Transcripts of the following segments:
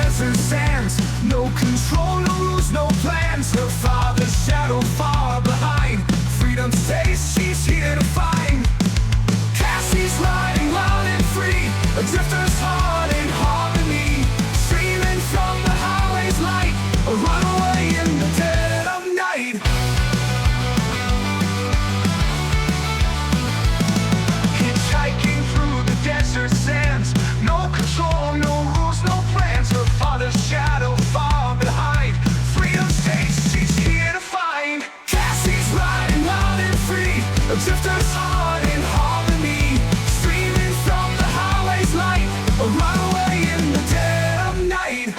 desert sands. No control, no rules, no plans. Her father's shadow far behind. Freedom's taste she's here to find. Cassie's riding wild and free, a drifter's heart in harmony. Streaming from the highway's light, a runaway in the dead of night. Hitchhiking through the desert sands. No control, no rules, no plans. Her father's shadow far behind. Freedom's taste she's here to find. Cassie's riding wild and free, a drifter's heart in harmony. Streaming from the highway's light, a runaway in the dead of night.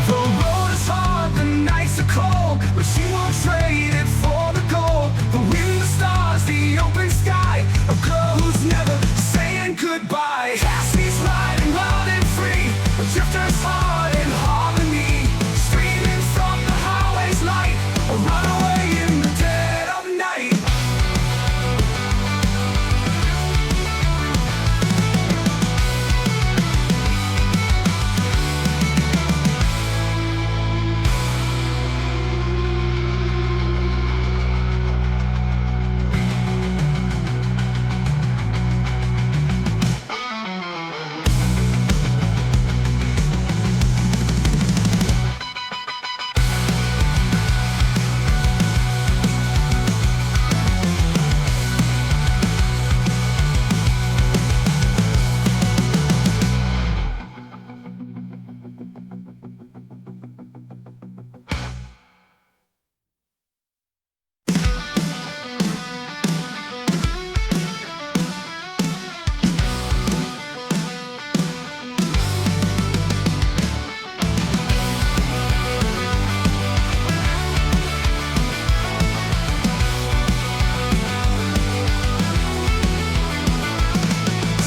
The road is hard, the nights are cold, but she won't trade it for the gold. The wind, the stars, the open sky, a girl who's never saying goodbye. Cassie's riding wild and free, a drifter's heart in harmony. Streaming from the highway's light, a runaway in the dead of night.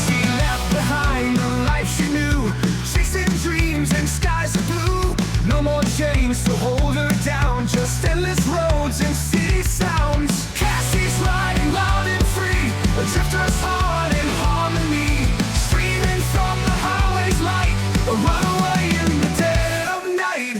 She left behind the life she knew, chasing dreams and skies of blue. No more chains to hold her down, just endless roads and city sounds. Cassie's riding loud and free, a drifter's heart in harmony. Streaming from the highway's light, a runaway in the dead of night.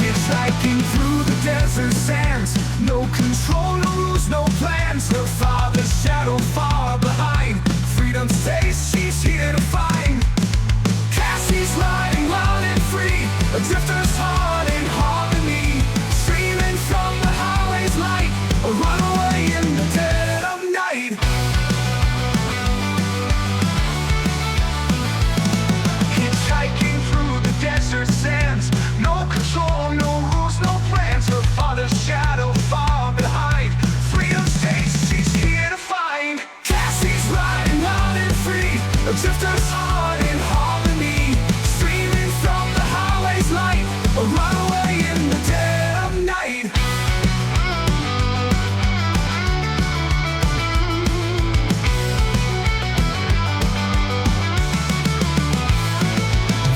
Hitchhiking through the desert sands. No control, no rules, no plans. Her father's shadow far behind. Freedom's taste she's here to find. Cassie's riding wild and free, a drifter's heart in harmony. Streaming from the highway's light, a runaway in the dead of night. Hitchhiking through the desert sands. No control, no rules, no plans. Her father's shadow far behind. Freedom's taste she's here to find. Cassie's riding wild and free, a drifter's heart in harmony. Streaming from the highway's light, a runaway in the dead of night.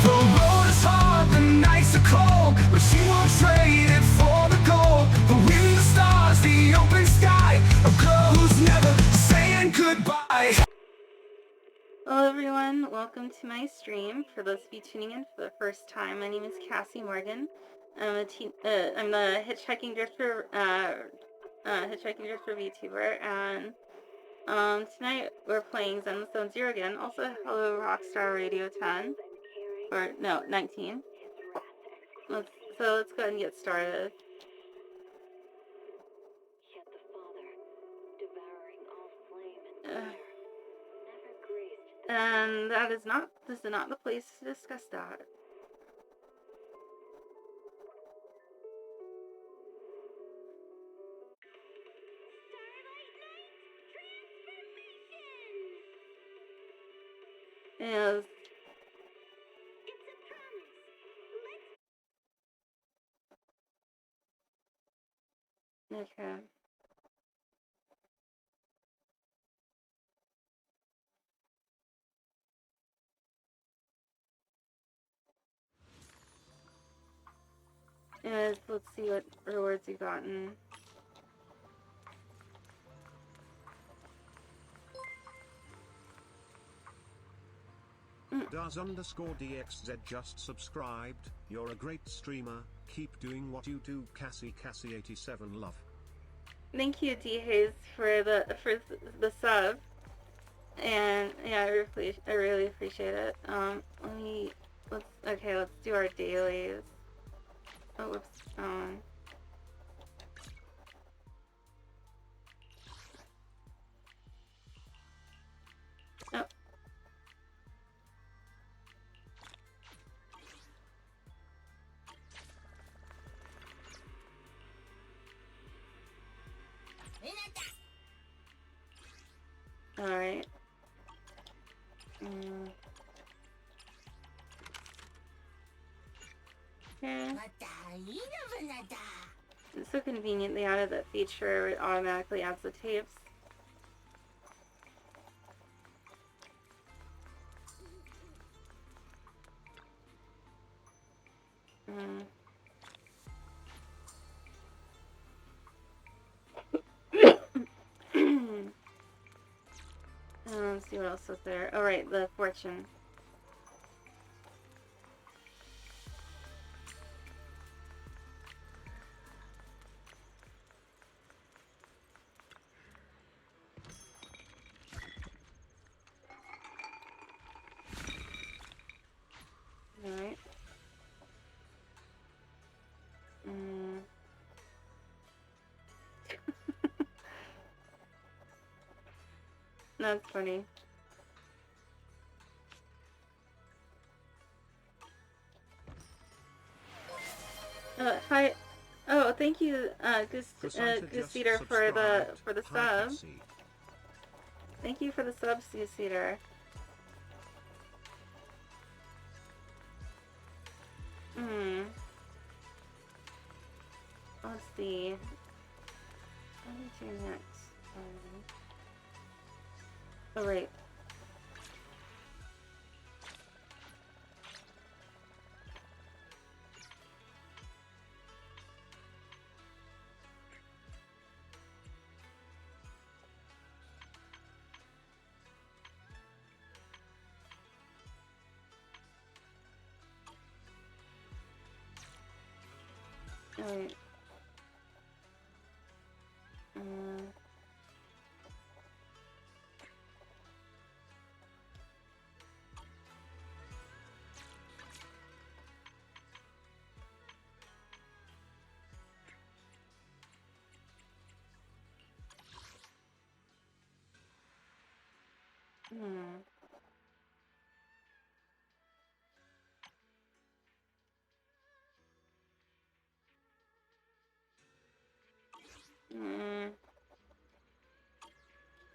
The road is hard, the nights are cold, but she won't trade it for the gold. The wind, the stars, the open sky, a girl who's never saying goodbye. Hello everyone, welcome to my stream. For those of you tuning in for the first time, my name is Cassie Morgan. I'm the hitchhiking drifter VTuber, and tonight we're playing Zenless Zone Zero again. Also, hello Rockstar Radio 10, or no, 19. Let's go ahead and get started. And this is not the place to discuss that. Yes. Okay. Anyways, let's see what rewards you've gotten. Does underscore DXZ just subscribed? You're a great streamer. Keep doing what you do, Cassie 87 love. Thank you, D Hayes, for the sub. And yeah, I really appreciate it. Let's do our dailies. Oh, whoops. Oh. Alright. Okay. It's so convenient they added that feature where it automatically adds the tapes. Let's see what else was there. Oh, right, the fortune. Alright. That's funny. Hi. Oh, thank you, Goose-Eater, for the sub. Thank you for the sub, Goose-Eater. Let's see. What do we do next? Oh, right. Alright.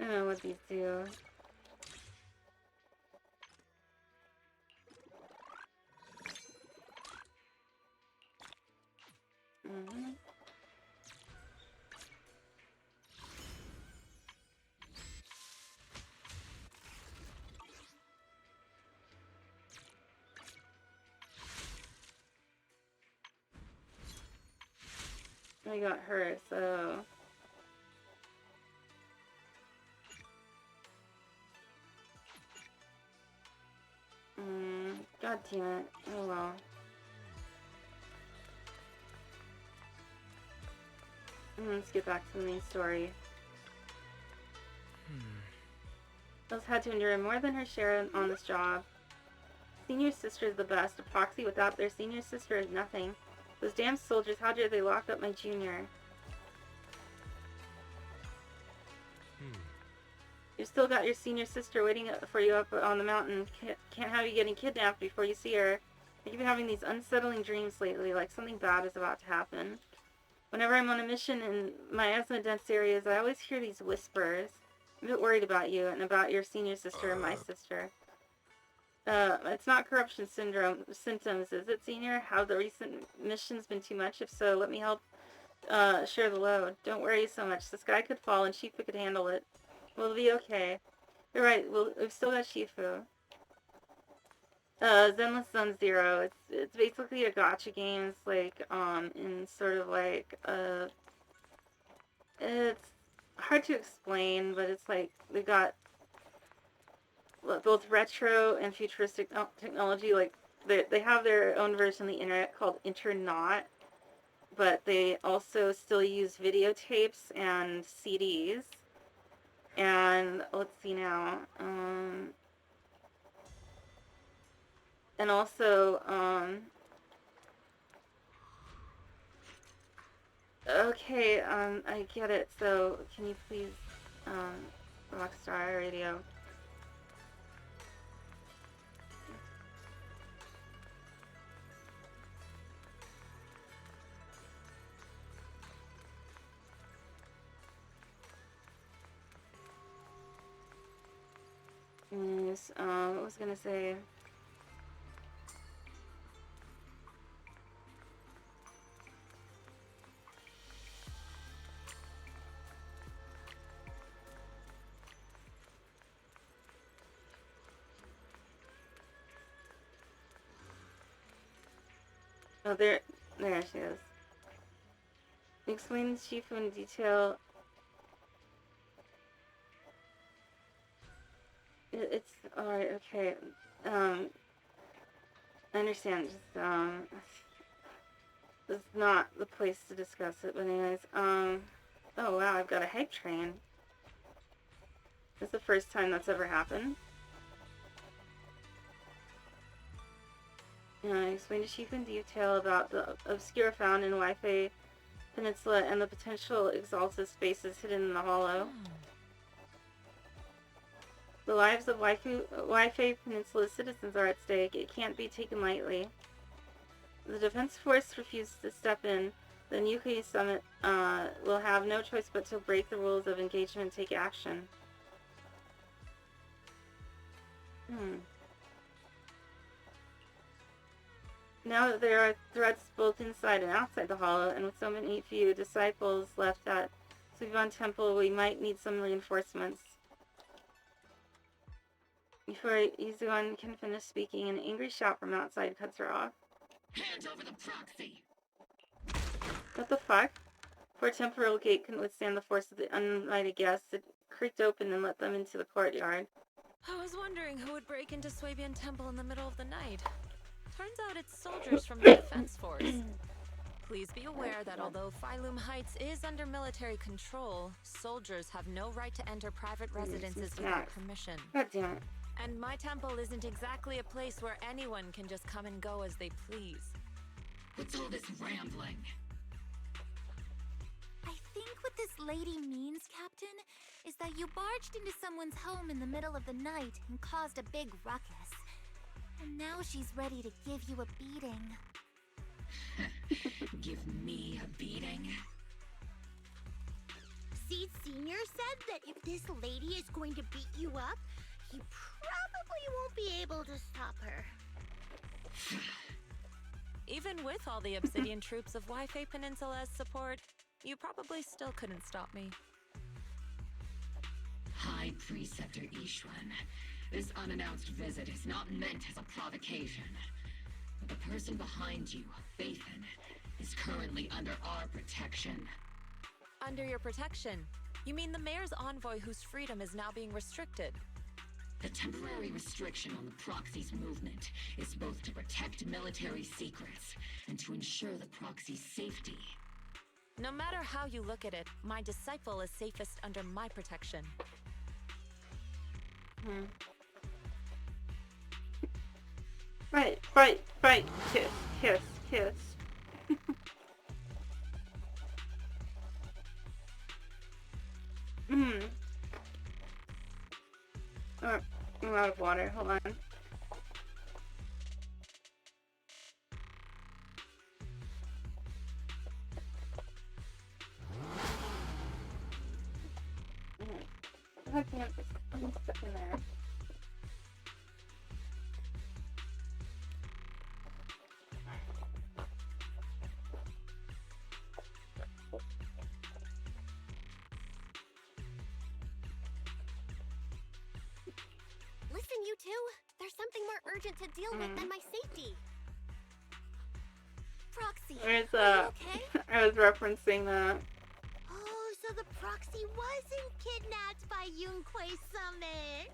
I don't know what these do. I got her, so... God damn it. Oh well. Let's get back to the main story. Those had to endure more than her share on this job. Senior sister is the best. A proxy without their senior sister is nothing. Those damn soldiers, how dare they lock up my junior? You've still got your senior sister waiting for you up on the mountain. Can't have you getting kidnapped before you see her. I've been having these unsettling dreams lately, like something bad is about to happen. Whenever I'm on a mission in my asthma-dense areas, I always hear these whispers. I'm a bit worried about you and about your senior sister and my sister. It's not corruption symptoms, is it, Senior? Have the recent missions been too much? If so, let me help share the load. Don't worry so much. The sky could fall and Shifu could handle it. We'll be okay. You're right, we've still got Shifu. Zenless Zone Zero. It's basically a gacha game. It's like in sort of like it's hard to explain, but it's like they got both retro and futuristic technology. Like they have their own version of the internet called Internet, but they also still use videotapes and CDs. And let's see now. And also, okay, I get it. So, can you please, Rockstar Radio? Yes, what was I gonna say? Oh, there she is. Explain Shifu in detail. It's alright, okay. I understand. Just, this is not the place to discuss it, but anyways, oh wow, I've got a hype train. This is the first time that's ever happened. Explain to Sheep in detail about the obscure found in Wi-Fi Peninsula and the potential exalted spaces hidden in the hollow. The lives of Wi-Fi Peninsula citizens are at stake. It can't be taken lightly. The Defense Force refused to step in. The Nuclear Summit will have no choice but to break the rules of engagement and take action. Now that there are threats both inside and outside the Hollow, and with so many few disciples left at Suivan Temple, we might need some reinforcements. Before Izuan can finish speaking, an angry shout from outside cuts her off. Hand over the proxy! What the fuck? Before temporal gate couldn't withstand the force of the uninvited guests, it creaked open and let them into the courtyard. I was wondering who would break into Swabian Temple in the middle of the night. Turns out it's soldiers from the Defense Force. Please be aware that although Phylum Heights is under military control, soldiers have no right to enter private residences without permission. God damn it. And my temple isn't exactly a place where anyone can just come and go as they please. What's all this rambling? I think what this lady means, Captain, is that you barged into someone's home in the middle of the night and caused a big ruckus. And now she's ready to give you a beating. Give me a beating? Seed Senior said that if this lady is going to beat you up, he probably won't be able to stop her. Even with all the Obsidian troops of Wi-Fi Peninsula's support, you probably still couldn't stop me. High Preceptor Ishwan, this unannounced visit is not meant as a provocation. But the person behind you, Phaethon, is currently under our protection. Under your protection? You mean the mayor's envoy whose freedom is now being restricted? The temporary restriction on the proxy's movement is both to protect military secrets and to ensure the proxy's safety. No matter how you look at it, my disciple is safest under my protection. Fight, kiss, kiss, kiss. Oh, I'm out of water, hold on. God damn it, I'm stuck in there. Listen, you two. There's something more urgent to deal with than my safety. Proxy, There's are you okay? I was referencing that. Oh, so the proxy wasn't kidnapped by Yunquei Summit.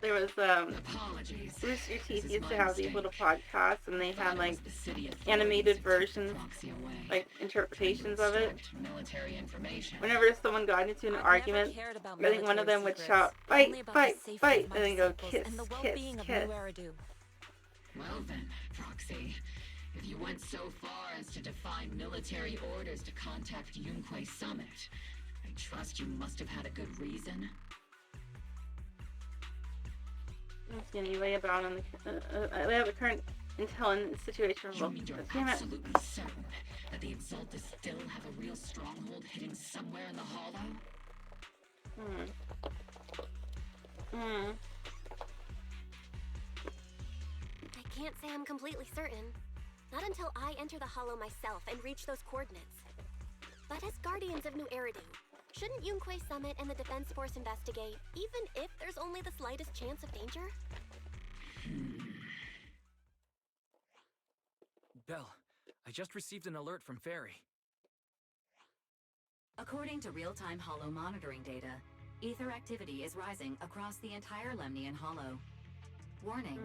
There was Apologies. Rooster This Teeth is used my to have these mistake. little podcasts, and they Thought had it like was the city authorities animated who took the versions, proxy away. like interpretations of it. Extract military information. Whenever someone got into an I've argument, never cared about I think one of them military would secrets, shout, only "Fight, about fight, the safety fight," of my and then go, disciples "Kiss, and the kiss, well-being of kiss." New Eridu. Well then, Proxy, if you went so far as to defy military orders to contact Yunquei Summit, I trust you must have had a good reason. Anyway, about on the we have a current intel and situation. You mean you're Damn it. absolutely certain that the Exaltus still have a real stronghold hidden somewhere in the Hollow? I can't say I'm completely certain. Not until I enter the Hollow myself and reach those coordinates. But as Guardians of New Eridu, shouldn't Yunquei Summit and the Defense Force investigate, even if there's only the slightest chance of danger? Belle, I just received an alert from Fairy. According to real-time Hollow monitoring data, ether activity is rising across the entire Lemnian Hollow. Warning,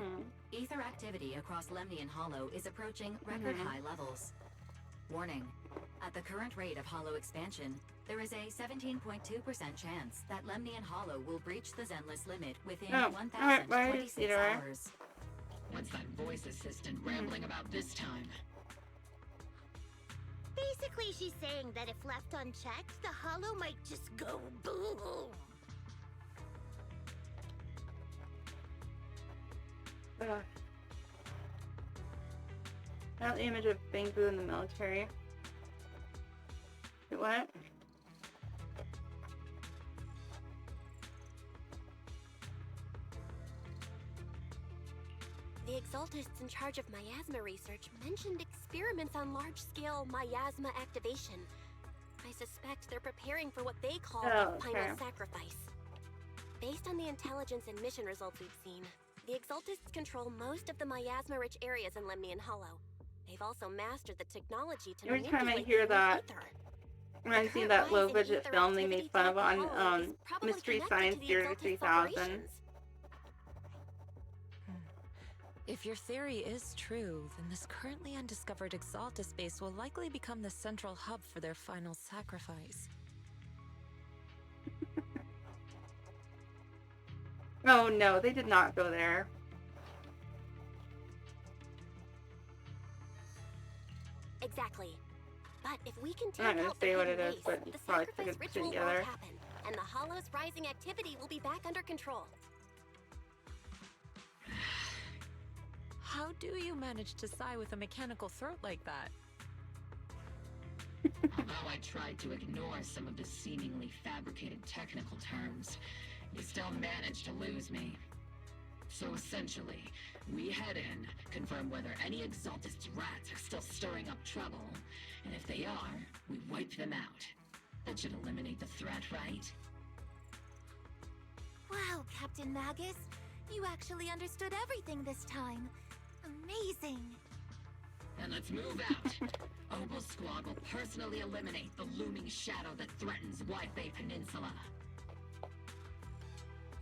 ether activity across Lemnian Hollow is approaching record-high levels. Warning, at the current rate of Hollow expansion, there is a 17.2% chance that Lemnian Hollow will breach the Zenless limit within 1,026 hours. What's that voice assistant rambling about this time? Basically, she's saying that if left unchecked, the Hollow might just go boom. That image of Bangbu in the military. Wait, what? The Exaltists in charge of miasma research mentioned experiments on large-scale miasma activation. I suspect they're preparing for what they call the final sacrifice. Based on the intelligence and mission results we've seen, the Exaltists control most of the miasma-rich areas in Lemnian Hollow. They've also mastered the technology to Every time I manipulate hear the that, ether. when I see that low-budget film they made fun of on Mystery Science Theater 3000. If your theory is true, then this currently undiscovered Exaltus base will likely become the central hub for their final sacrifice. Oh no, they did not go there. Exactly. But if we can I'm not take gonna out the say what hidden it is, base, but you the probably sacrifice could put it ritual won't together. happen, and the Hollow's rising activity will be back under control. How do you manage to sigh with a mechanical throat like that? Although I tried to ignore some of the seemingly fabricated technical terms, you still managed to lose me. So essentially, we head in, confirm whether any Exaltist rats are still stirring up trouble, and if they are, we wipe them out. That should eliminate the threat, right? Wow, Captain Magus. You actually understood everything this time. Amazing. And let's move out. Obel Squad will personally eliminate the looming shadow that threatens White Bay Peninsula.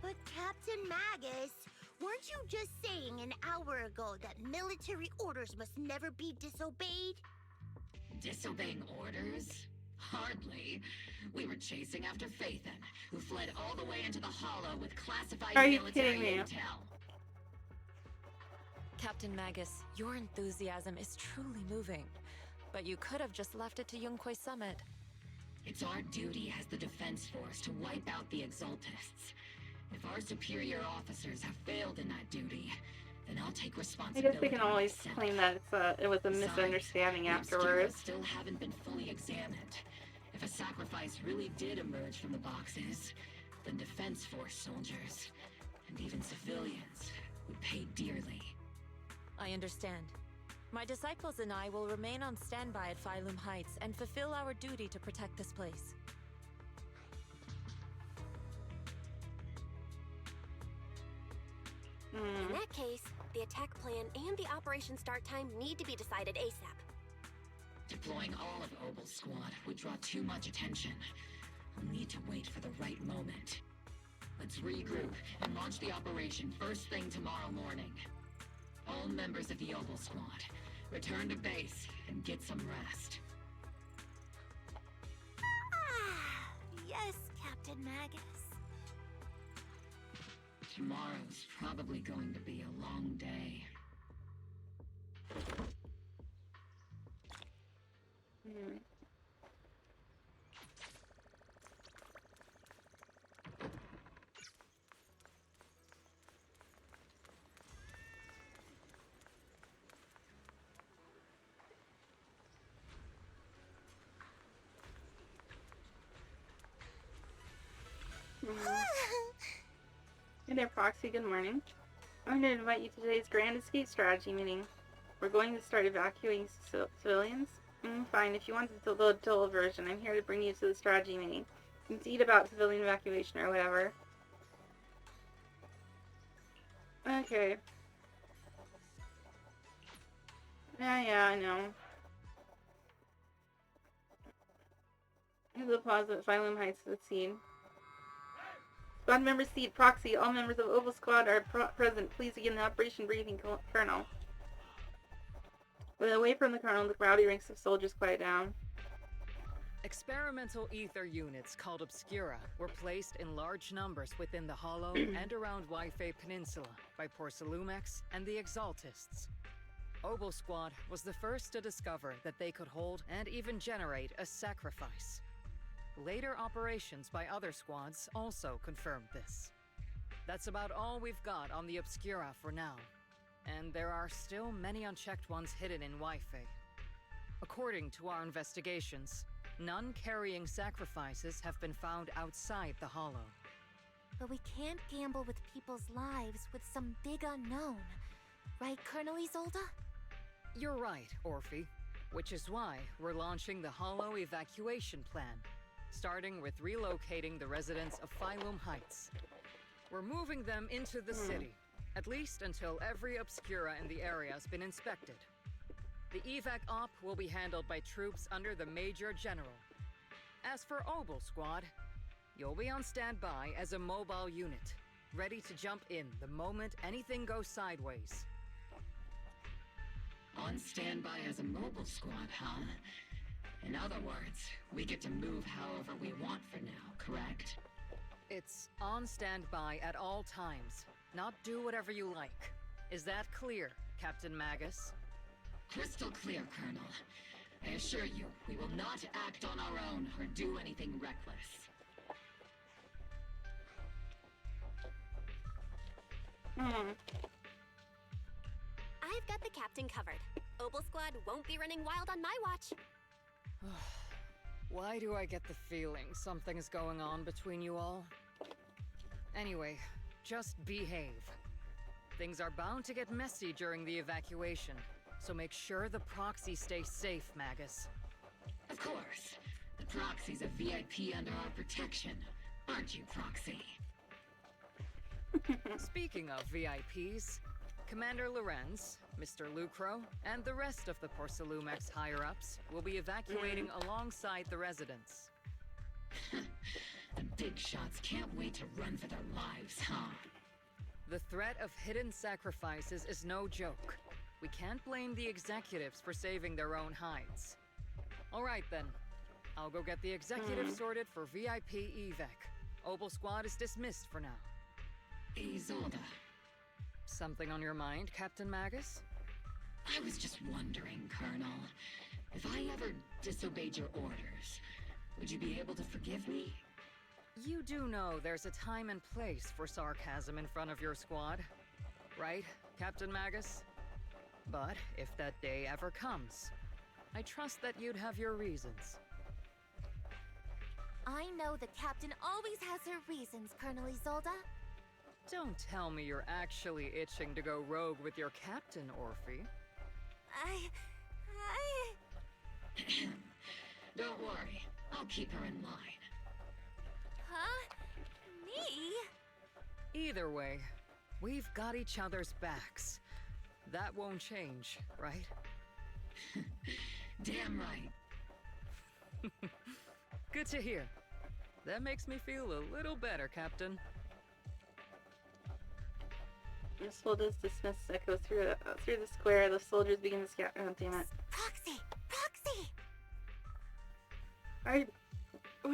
But Captain Magus, weren't you just saying an hour ago that military orders must never be disobeyed? Disobeying orders? Hardly. We were chasing after Phaethon, who fled all the way into the Hollow with classified Are you military kidding me? intel. Captain Magus, your enthusiasm is truly moving. But you could have just left it to Yunquei Summit. It's our duty as the Defense Force to wipe out the Exaltists. If our superior officers have failed in that duty, then I'll take I responsibility. guess they can always myself. claim that it was a Besides, misunderstanding the Obscura afterwards. still haven't been fully examined. If a sacrifice really did emerge from the boxes, then Defense Force soldiers, and even civilians, would pay dearly. I understand. My disciples and I will remain on standby at Phylum Heights and fulfill our duty to protect this place. the attack plan and the operation start time need to be decided ASAP. Deploying all of Obel's squad would draw too much attention. We'll need to wait for the right moment. Let's regroup and launch the operation first thing tomorrow morning. All members of the Obel squad, return to base and get some rest. Ah, yes, Captain Magus. Tomorrow's probably going to be a long day. Hey there, Proxy. Good morning. I'm going to invite you to today's Grand Escape Strategy meeting. We're going to start evacuating civilians. Fine, if you want the dull version, I'm here to bring you to the strategy meeting. It's about civilian evacuation or whatever. Okay. Yeah, I know. The plaza at Phylum Heights to the scene. Squad member seat Proxy. All members of Obel Squad are present. Please begin the operation briefing, Colonel. But away from the Colonel, the rowdy ranks of soldiers quiet down. Experimental ether units called Obscura were placed in large numbers within the Hollow and around Waifei Peninsula by Porcelumex and the Exaltists. Obel Squad was the first to discover that they could hold and even generate a sacrifice. Later operations by other squads also confirmed this. That's about all we've got on the Obscura for now, and there are still many unchecked ones hidden in Waifei. According to our investigations, none carrying sacrifices have been found outside the Hollow. But we can't gamble with people's lives with some big unknown. Right, Colonel Isolde? You're right, Orphe. Which is why we're launching the Hollow evacuation plan, starting with relocating the residents of Phylum Heights. We're moving them into the city, at least until every Obscura in the area has been inspected. The evac op will be handled by troops under the Major General. As for Obel Squad, you'll be on standby as a mobile unit, ready to jump in the moment anything goes sideways. On standby as a mobile squad, huh? In other words, we get to move however we want for now, correct? It's on standby at all times, not do whatever you like. Is that clear, Captain Magus? Crystal clear, Colonel. I assure you, we will not act on our own or do anything reckless. I've got the captain covered. Obel Squad won't be running wild on my watch. Why do I get the feeling something's going on between you all? Anyway, just behave. Things are bound to get messy during the evacuation, so make sure the proxy stays safe, Magus. Of course. The proxy's a VIP under our protection, aren't you, Proxy? Speaking of VIPs, Commander Lorenz, Mr. Lucro, and the rest of the Porcelumex higher-ups will be evacuating alongside the residents. The big shots can't wait to run for their lives, huh? The threat of hidden sacrifices is no joke. We can't blame the executives for saving their own hides. All right then. I'll go get the executives sorted for VIP evac. Obel Squad is dismissed for now. Isolde. Something on your mind, Captain Magus? I was just wondering, Colonel. If I ever disobeyed your orders, would you be able to forgive me? You do know there's a time and place for sarcasm in front of your squad, right, Captain Magus? But if that day ever comes, I trust that you'd have your reasons. I know the captain always has her reasons, Colonel Isolde. Don't tell me you're actually itching to go rogue with your captain, Orphe. Don't worry, I'll keep her in line. Huh? Me? Either way, we've got each other's backs, That won't change, right? Damn right. Good to hear. That makes me feel a little better, Captain. The soldiers dismiss echo through the square. The soldiers begin to scatter. Oh, damn it. Proxy! Proxy! Why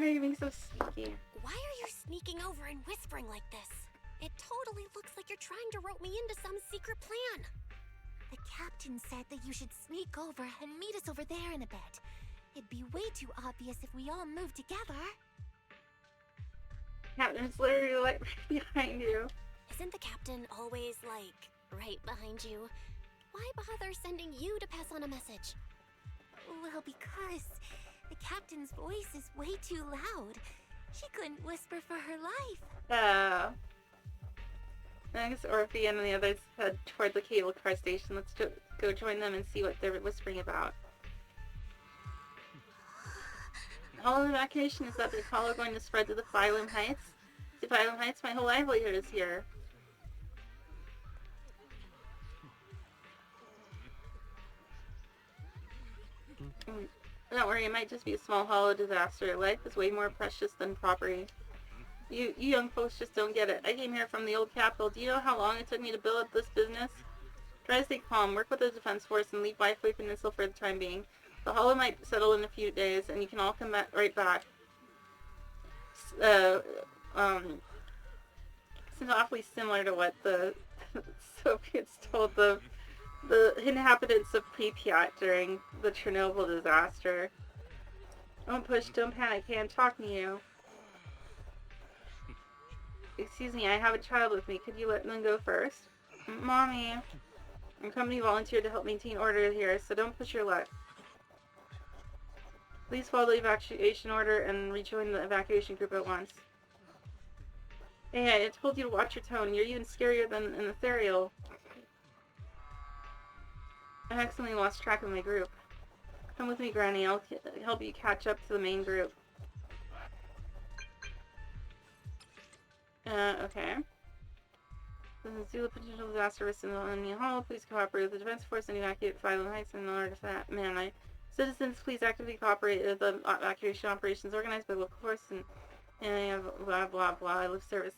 are you being so sneaky? Why are you sneaking over and whispering like this? It totally looks like you're trying to rope me into some secret plan. The captain said that you should sneak over and meet us over there in a bit. It'd be way too obvious if we all moved together. Captain's literally like right behind you. Isn't the captain always, like, right behind you? Why bother sending you to pass on a message? Well, because the captain's voice is way too loud. She couldn't whisper for her life. I guess Orphe and the others head toward the cable car station. Let's go join them and see what they're whispering about. All evacuation is that the call are going to spread to the Phylum Heights. To Phylum Heights, my whole livelihood is here. Don't worry, it might just be a small hollow disaster. Life is way more precious than property. You young folks just don't get it. I came here from the old capital. Do you know how long it took me to build up this business? Try to stay calm, work with the defense force, and leave Wi-Fi Peninsula for the time being. The hollow might settle in a few days, and you can all come back right back. It's awfully similar to what the Soviets told the inhabitants of Pripyat during the Chernobyl disaster. Don't push, don't panic, hey, I'm talking to you. Excuse me, I have a child with me. Could you let them go first? Mommy. Our company volunteered to help maintain order here, so don't push your luck. Please follow the evacuation order and rejoin the evacuation group at once. Hey, I told you to watch your tone. You're even scarier than an ethereal. I accidentally lost track of my group. Come with me, Granny. I'll help you catch up to the main group. Okay. Due to the potential disaster risk in the Onion Hall, please cooperate with the defense force and evacuate Phylum Heights in order for that. Man, citizens, please actively cooperate with the evacuation operations organized by local force and blah blah blah. Live service.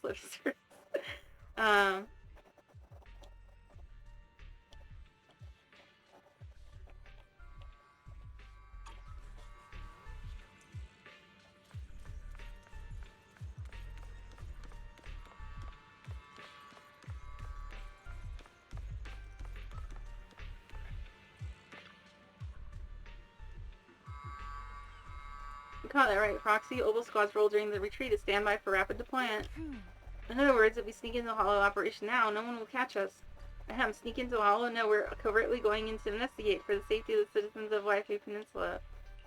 You caught that right, Proxy. Oval squads roll during the retreat to stand by for rapid deployment. In other words, if we sneak into the Hollow operation now, no one will catch us. Ahem, sneak into the Hollow? No, we're covertly going in to investigate for the safety of the citizens of Wi-Fi Peninsula.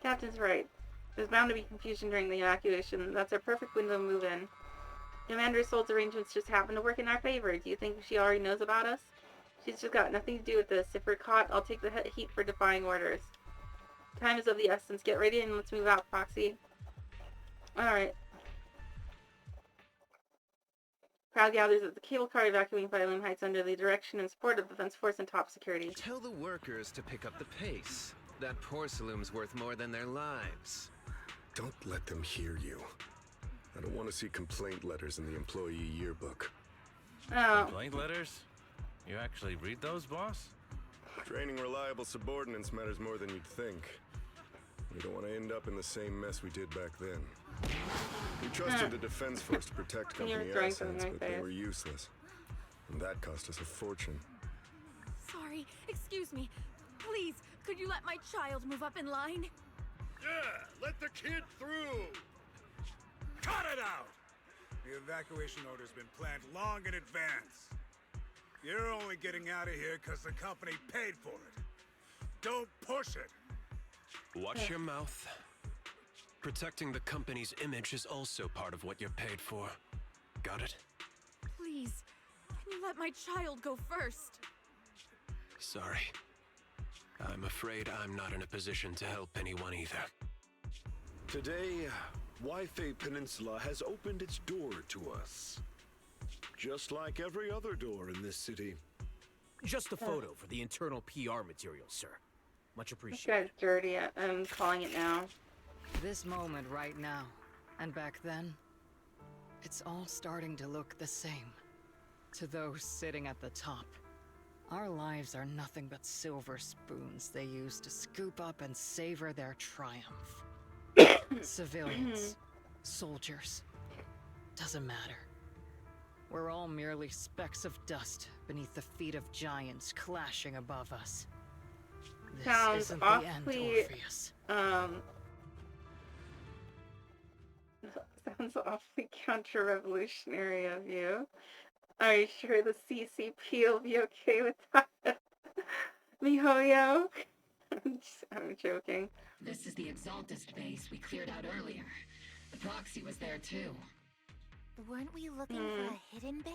Captain's right. There's bound to be confusion during the evacuation. That's our perfect window to move in. Commander Sol's arrangements just happen to work in our favor. Do you think she already knows about us? She's just got nothing to do with this. If we're caught, I'll take the heat for defying orders. Time is of the essence. Get ready and let's move out, Proxy. Alright. Crowd gathers at the cable car evacuating Phylum Heights under the direction and support of Defense Force and top security. Tell the workers to pick up the pace. That porcelain's worth more than their lives. Don't let them hear you. I don't want to see complaint letters in the employee yearbook. Oh. Complaint letters? You actually read those, boss? Training reliable subordinates matters more than you'd think. We don't want to end up in the same mess we did back then. We trusted the Defense Force to protect company assets, but they were useless. And that cost us a fortune. Sorry, excuse me. Please, could you let my child move up in line? Yeah, let the kid through! Cut it out! The evacuation order's been planned long in advance. You're only getting out of here because the company paid for it. Don't push it! Watch your mouth. Protecting the company's image is also part of what you're paid for. Got it? Please, can you let my child go first? Sorry. I'm afraid I'm not in a position to help anyone either. Today, Wi-Fi Peninsula has opened its door to us. Just like every other door in this city. Just a photo for the internal PR material, sir. Much This appreciated. guy's dirty. I'm calling it now. This moment right now, and back then, it's all starting to look the same. To those sitting at the top, our lives are nothing but silver spoons they use to scoop up and savor their triumph. Civilians, soldiers, doesn't matter. We're all merely specks of dust beneath the feet of giants clashing above us. This Sounds isn't awfully, the end, Orpheus. Sounds awfully counter-revolutionary of you. Are you sure the CCP will be okay with that? MiHoYo? I'm joking. This is the Exaltist base we cleared out earlier. The proxy was there too. Weren't we looking for a hidden base?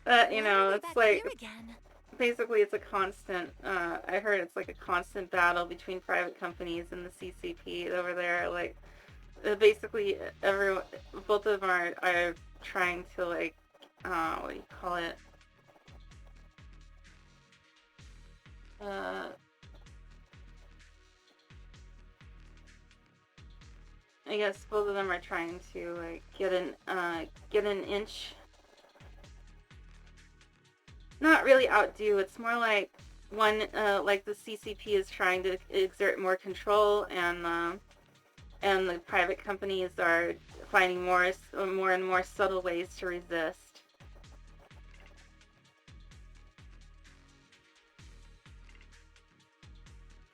You Why know, are we it's back like, here again? basically it's a constant, I heard it's like a constant battle between private companies and the CCP over there. Like, basically both of them are trying to, like, what do you call it? I guess both of them are trying to, like, get an inch. Not really outdo. It's more like one, like the CCP is trying to exert more control, and the private companies are finding more and more subtle ways to resist.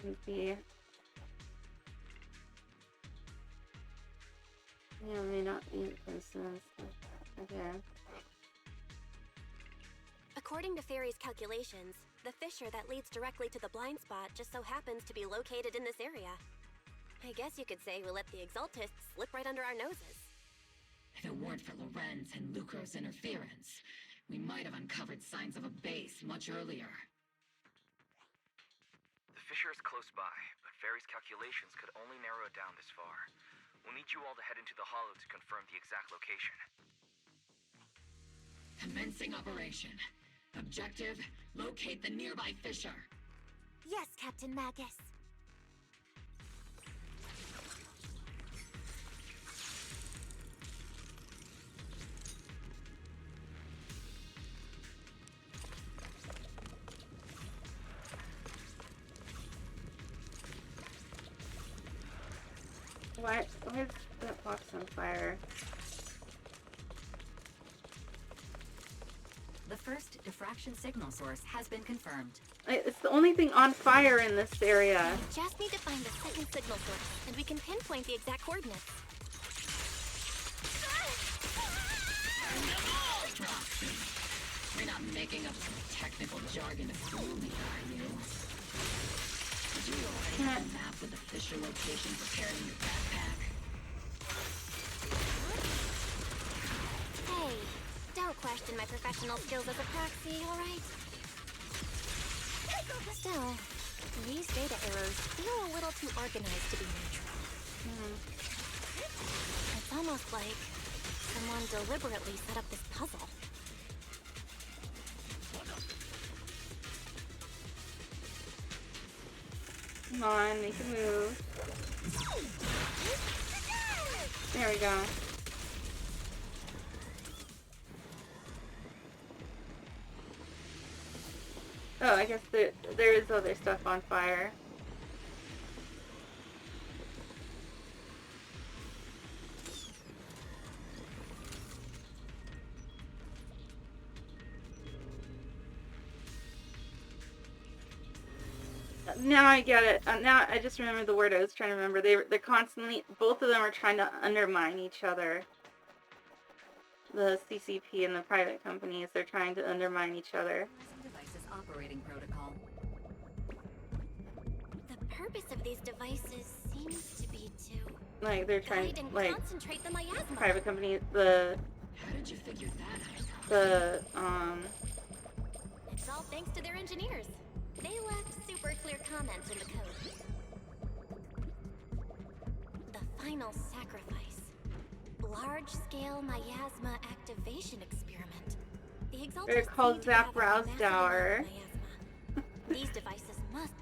Let's see. Yeah, may not be coincidence. Okay. According to Fairy's calculations, the fissure that leads directly to the blind spot just so happens to be located in this area. I guess you could say we let the Exaltists slip right under our noses. If it weren't for Lorenz and Lucro's interference, we might have uncovered signs of a base much earlier. The fissure is close by, but Fairy's calculations could only narrow it down this far. We'll need you all to head into the hollow to confirm the exact location. Commencing operation. Objective, locate the nearby fissure. Yes, Captain Magus. Why is that box on fire? The first diffraction signal source has been confirmed. It's the only thing on fire in this area. We just need to find the second signal source, and we can pinpoint the exact coordinates. You're not making up some technical jargon to fool me, are you? Did you already have a map with the fissure location prepared in your backpack? Hey, don't question my professional skills as a proxy, alright? Still, these data errors feel a little too organized to be neutral. It's almost like someone deliberately set up this puzzle. Come on, make a move. There we go. Oh, I guess there is other stuff on fire. Now I get it. Now I just remember the word I was trying to remember. They're constantly, both of them are trying to undermine each other. The CCP and the private companies, they're trying to undermine each other. Devices operating protocol. The purpose of these devices seems to be to Like they're trying, guide and like concentrate the miasma. private companies, the How did you figure that out? It's all thanks to their engineers. They left super clear comments in the code. The final sacrifice. Large-scale miasma activation experiment. The Exaltists they're called need to gather Zap a massive amount of Rousdower. miasma.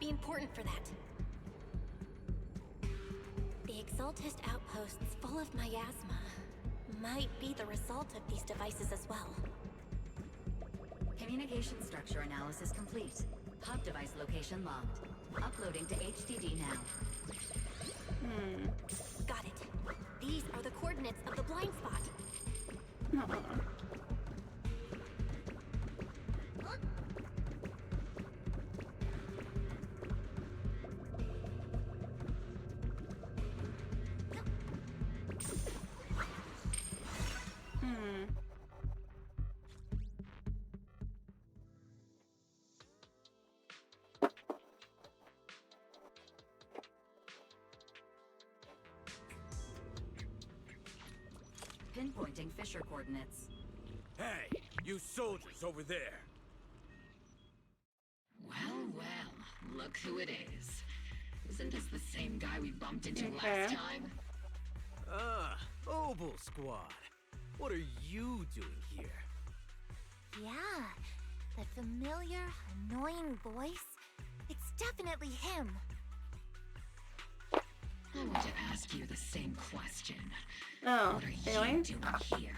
be important for that. The Exaltist outposts full of miasma might be the result of these devices as well. Communication structure analysis complete. Hub device location locked. Uploading to HDD now. Got it. These are the coordinates of the blind spot. Pinpointing Fisher coordinates. Hey, you soldiers over there. Well, well, look who it is. Isn't this the same guy we bumped into last time? Ah, Obel Squad. What are you doing here? Yeah, that familiar, annoying voice. It's definitely him. I want to ask you the same question. Oh, what are really? you doing here?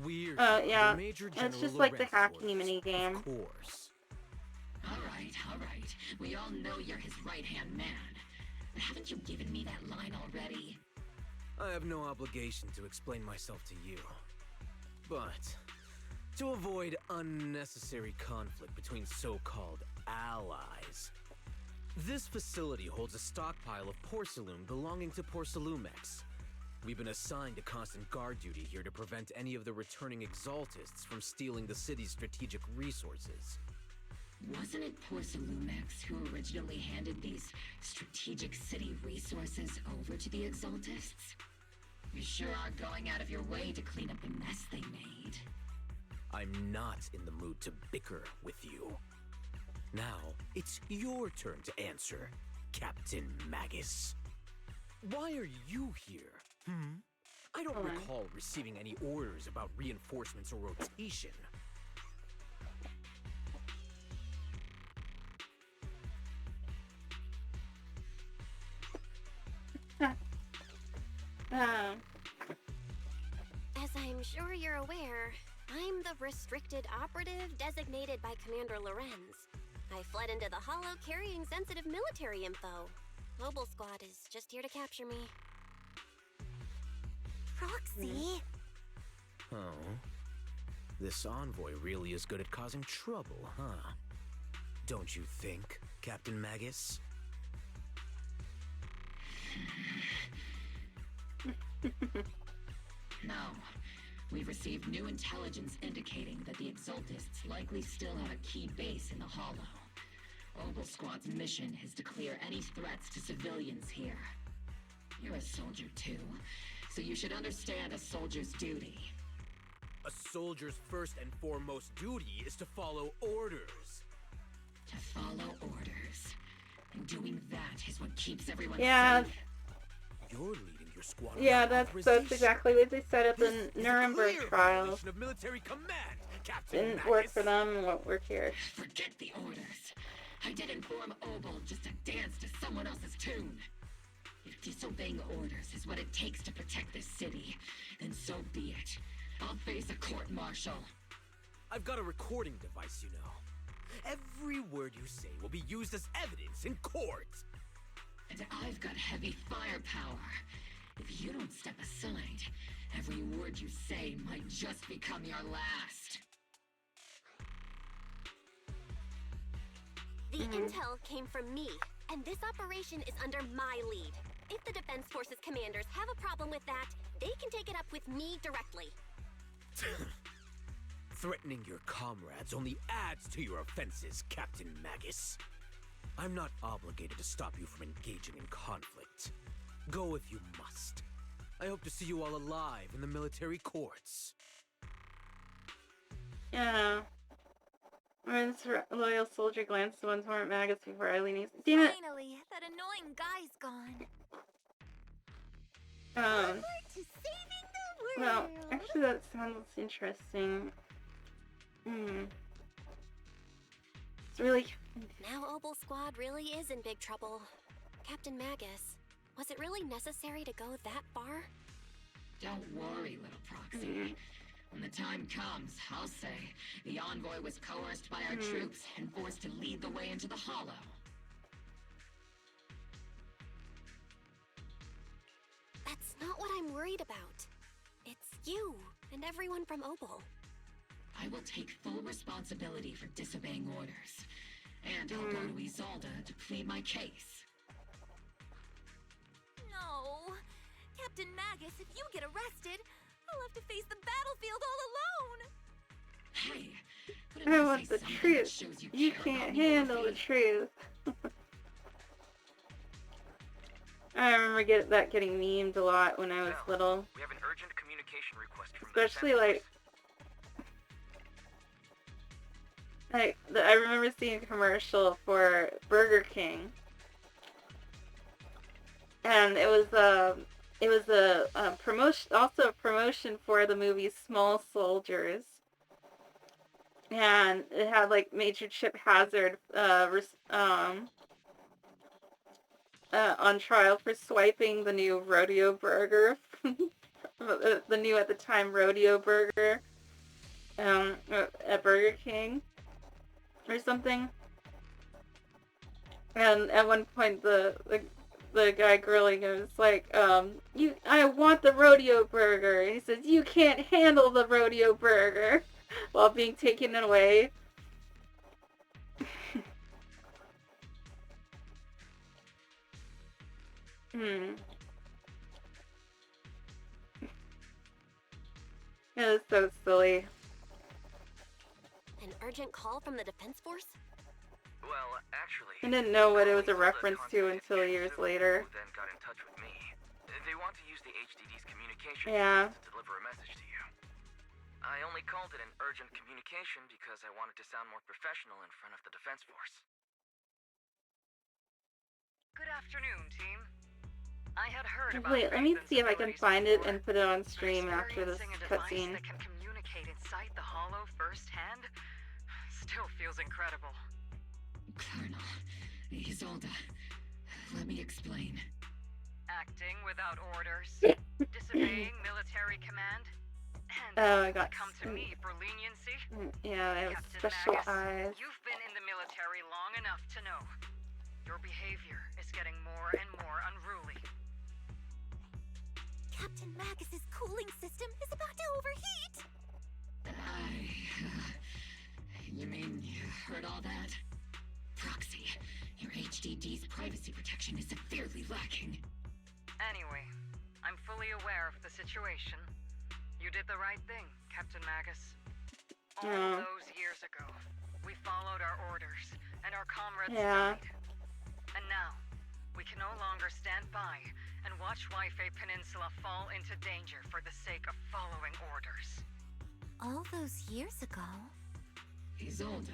Weird. Oh, yeah. Major It's General just like the Lorenz hacking orders, minigame. Of course. All right. We all know you're his right-hand man. But haven't you given me that line already? I have no obligation to explain myself to you. But to avoid unnecessary conflict between so-called allies, this facility holds a stockpile of porcelain belonging to Porcelumex. We've been assigned to constant guard duty here to prevent any of the returning Exaltists from stealing the city's strategic resources. Wasn't it Porcelumex who originally handed these strategic city resources over to the Exaltists? You sure are going out of your way to clean up the mess they made. I'm not in the mood to bicker with you. Now, it's your turn to answer, Captain Magus. Why are you here? I don't recall receiving any orders about reinforcements or rotation. As I'm sure you're aware, I'm the restricted operative designated by Commander Lorenz. I fled into the Hollow carrying sensitive military info. Mobile Squad is just here to capture me. Roxy? Oh. This envoy really is good at causing trouble, huh? Don't you think, Captain Magus? No. We've received new intelligence indicating that the Exaltists likely still have a key base in the Hollow. Obel Squad's mission is to clear any threats to civilians here. You're a soldier too, so you should understand a soldier's duty. A soldier's first and foremost duty is to follow orders. To follow orders. And doing that is what keeps everyone Yeah. safe. You're leading your squad. Yeah, that's exactly what they said at the Nuremberg trials. Of military command, Didn't work for them and won't work here. Forget the orders. I didn't form Obel just to dance to someone else's tune. If disobeying orders is what it takes to protect this city, then so be it. I'll face a court-martial. I've got a recording device, you know. Every word you say will be used as evidence in court. And I've got heavy firepower. If you don't step aside, every word you say might just become your last. The intel came from me, and this operation is under my lead. If the Defense Forces commanders have a problem with that, they can take it up with me directly. Threatening your comrades only adds to your offenses, Captain Magus. I'm not obligated to stop you from engaging in conflict. Go if you must. I hope to see you all alive in the military courts. Yeah. Loren's loyal soldier glanced once more at Magus before Eileen. Damn it! Finally, that annoying guy's gone. To saving the world. Well, actually, that sounds interesting. It's really Now Obel Squad really is in big trouble. Captain Magus, was it really necessary to go that far? Don't worry, little Proxy. When the time comes, I'll say the envoy was coerced by our troops and forced to lead the way into the Hollow. That's not what I'm worried about. It's you and everyone from Obel. I will take full responsibility for disobeying orders. And I'll go to Isolde to plead my case. No! Captain Magus, if you get arrested, I'll have to face the battlefield all alone! Hey, I want the truth. You can't handle the truth. I remember getting memed a lot when I was little. We have an urgent communication request from Especially I remember seeing a commercial for Burger King, and it was a promotion, also a promotion for the movie Small Soldiers, and it had like Major Chip Hazard on trial for swiping the new rodeo burger, the new at the time rodeo burger, at Burger King or something. And at one point the guy grilling him is like, I want the rodeo burger. And he says, you can't handle the rodeo burger, while being taken away. It was so silly. An urgent call from the Defense Force? Well, actually, I didn't know what it was a reference to until years later. who then got in touch with me. They want to use the HDD's communication Yeah. to deliver a message to you. I only called it an urgent communication because I wanted to sound more professional in front of the Defense Force. Good afternoon, team. I had heard about Wait, let me Raven's see if I can abilities find it before, and put it on stream but after this experiencing a device cutscene. that can communicate inside the Hollow firsthand still feels incredible. Colonel, Isolde, let me explain. Acting without orders, disobeying military command, and I got come to me for leniency. Yeah, it was Captain special Magus, eyes. you've been in the military long enough to know your behavior is getting more and more unruly. Captain Magus's cooling system is about to overheat! You mean you heard all that? Proxy, your HDD's privacy protection is severely lacking. Anyway, I'm fully aware of the situation. You did the right thing, Captain Magus. All those years ago, we followed our orders, and our comrades died. And now, we can no longer stand by and watch Wi-Fi Peninsula fall into danger for the sake of following orders. All those years ago? Isolde,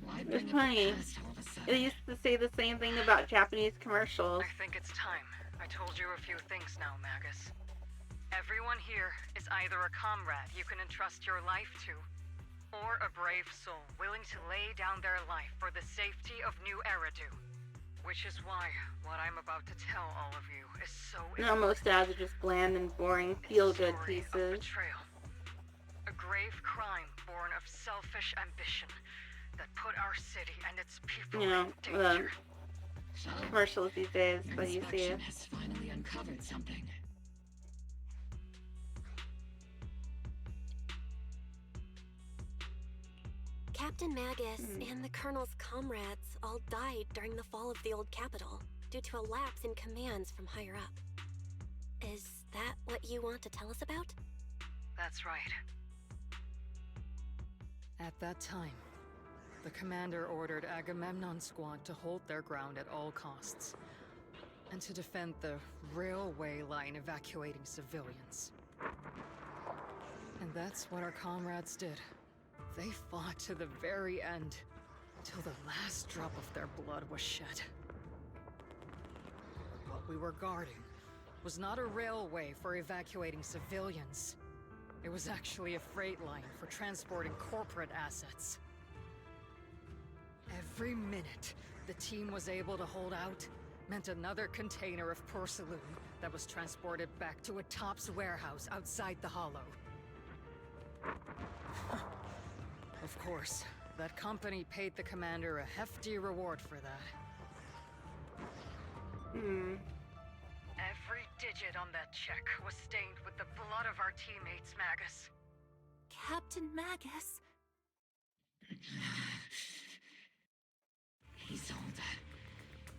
why It's bring up funny. the past all of a sudden? They used to say the same thing about Japanese commercials. I think it's time. I told you a few things now, Magus. Everyone here is either a comrade you can entrust your life to, or a brave soul willing to lay down their life for the safety of New Eridu. Which is why what I'm about to tell all of you is so No, most ads are just bland and boring feel-good pieces. betrayal. A grave crime born of selfish ambition that put our city and its people You know, in danger. commercials these days Your that you see. inspection has finally uncovered something. Captain Magus and the Colonel's comrades all died during the fall of the old capital due to a lapse in commands from higher up. Is that what you want to tell us about? That's right. At that time, the commander ordered Agamemnon's squad to hold their ground at all costs, and to defend the railway line evacuating civilians. And that's what our comrades did. They fought to the very end, till the last drop of their blood was shed. What we were guarding was not a railway for evacuating civilians. It was actually a freight line for transporting corporate assets. Every minute the team was able to hold out meant another container of porcelain that was transported back to a Topps warehouse outside the Hollow. Of course, that company paid the commander a hefty reward for that. Every digit on that check was stained with the blood of our teammates, Magus. Captain Magus. Isolde.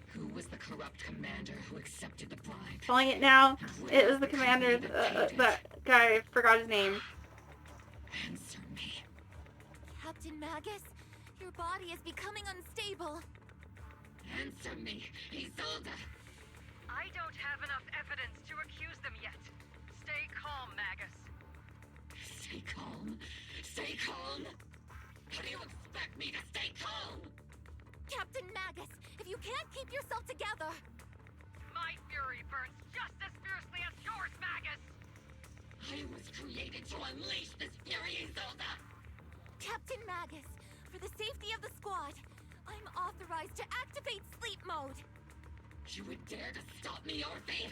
Who was the corrupt commander who accepted the bribe? Calling it now. It was the commander, that guy, I forgot his name. Answer me. Captain Magus, your body is becoming unstable. Answer me, Isolde. I don't have enough evidence to accuse them yet. Stay calm, Magus. Stay calm? Stay calm? How do you expect me to stay calm? Captain Magus, if you can't keep yourself together... My fury burns just as fiercely as yours, Magus! I was created to unleash this fury, Isolde! Captain Magus, for the safety of the squad, I'm authorized to activate sleep mode. You would dare to stop me, Orphe?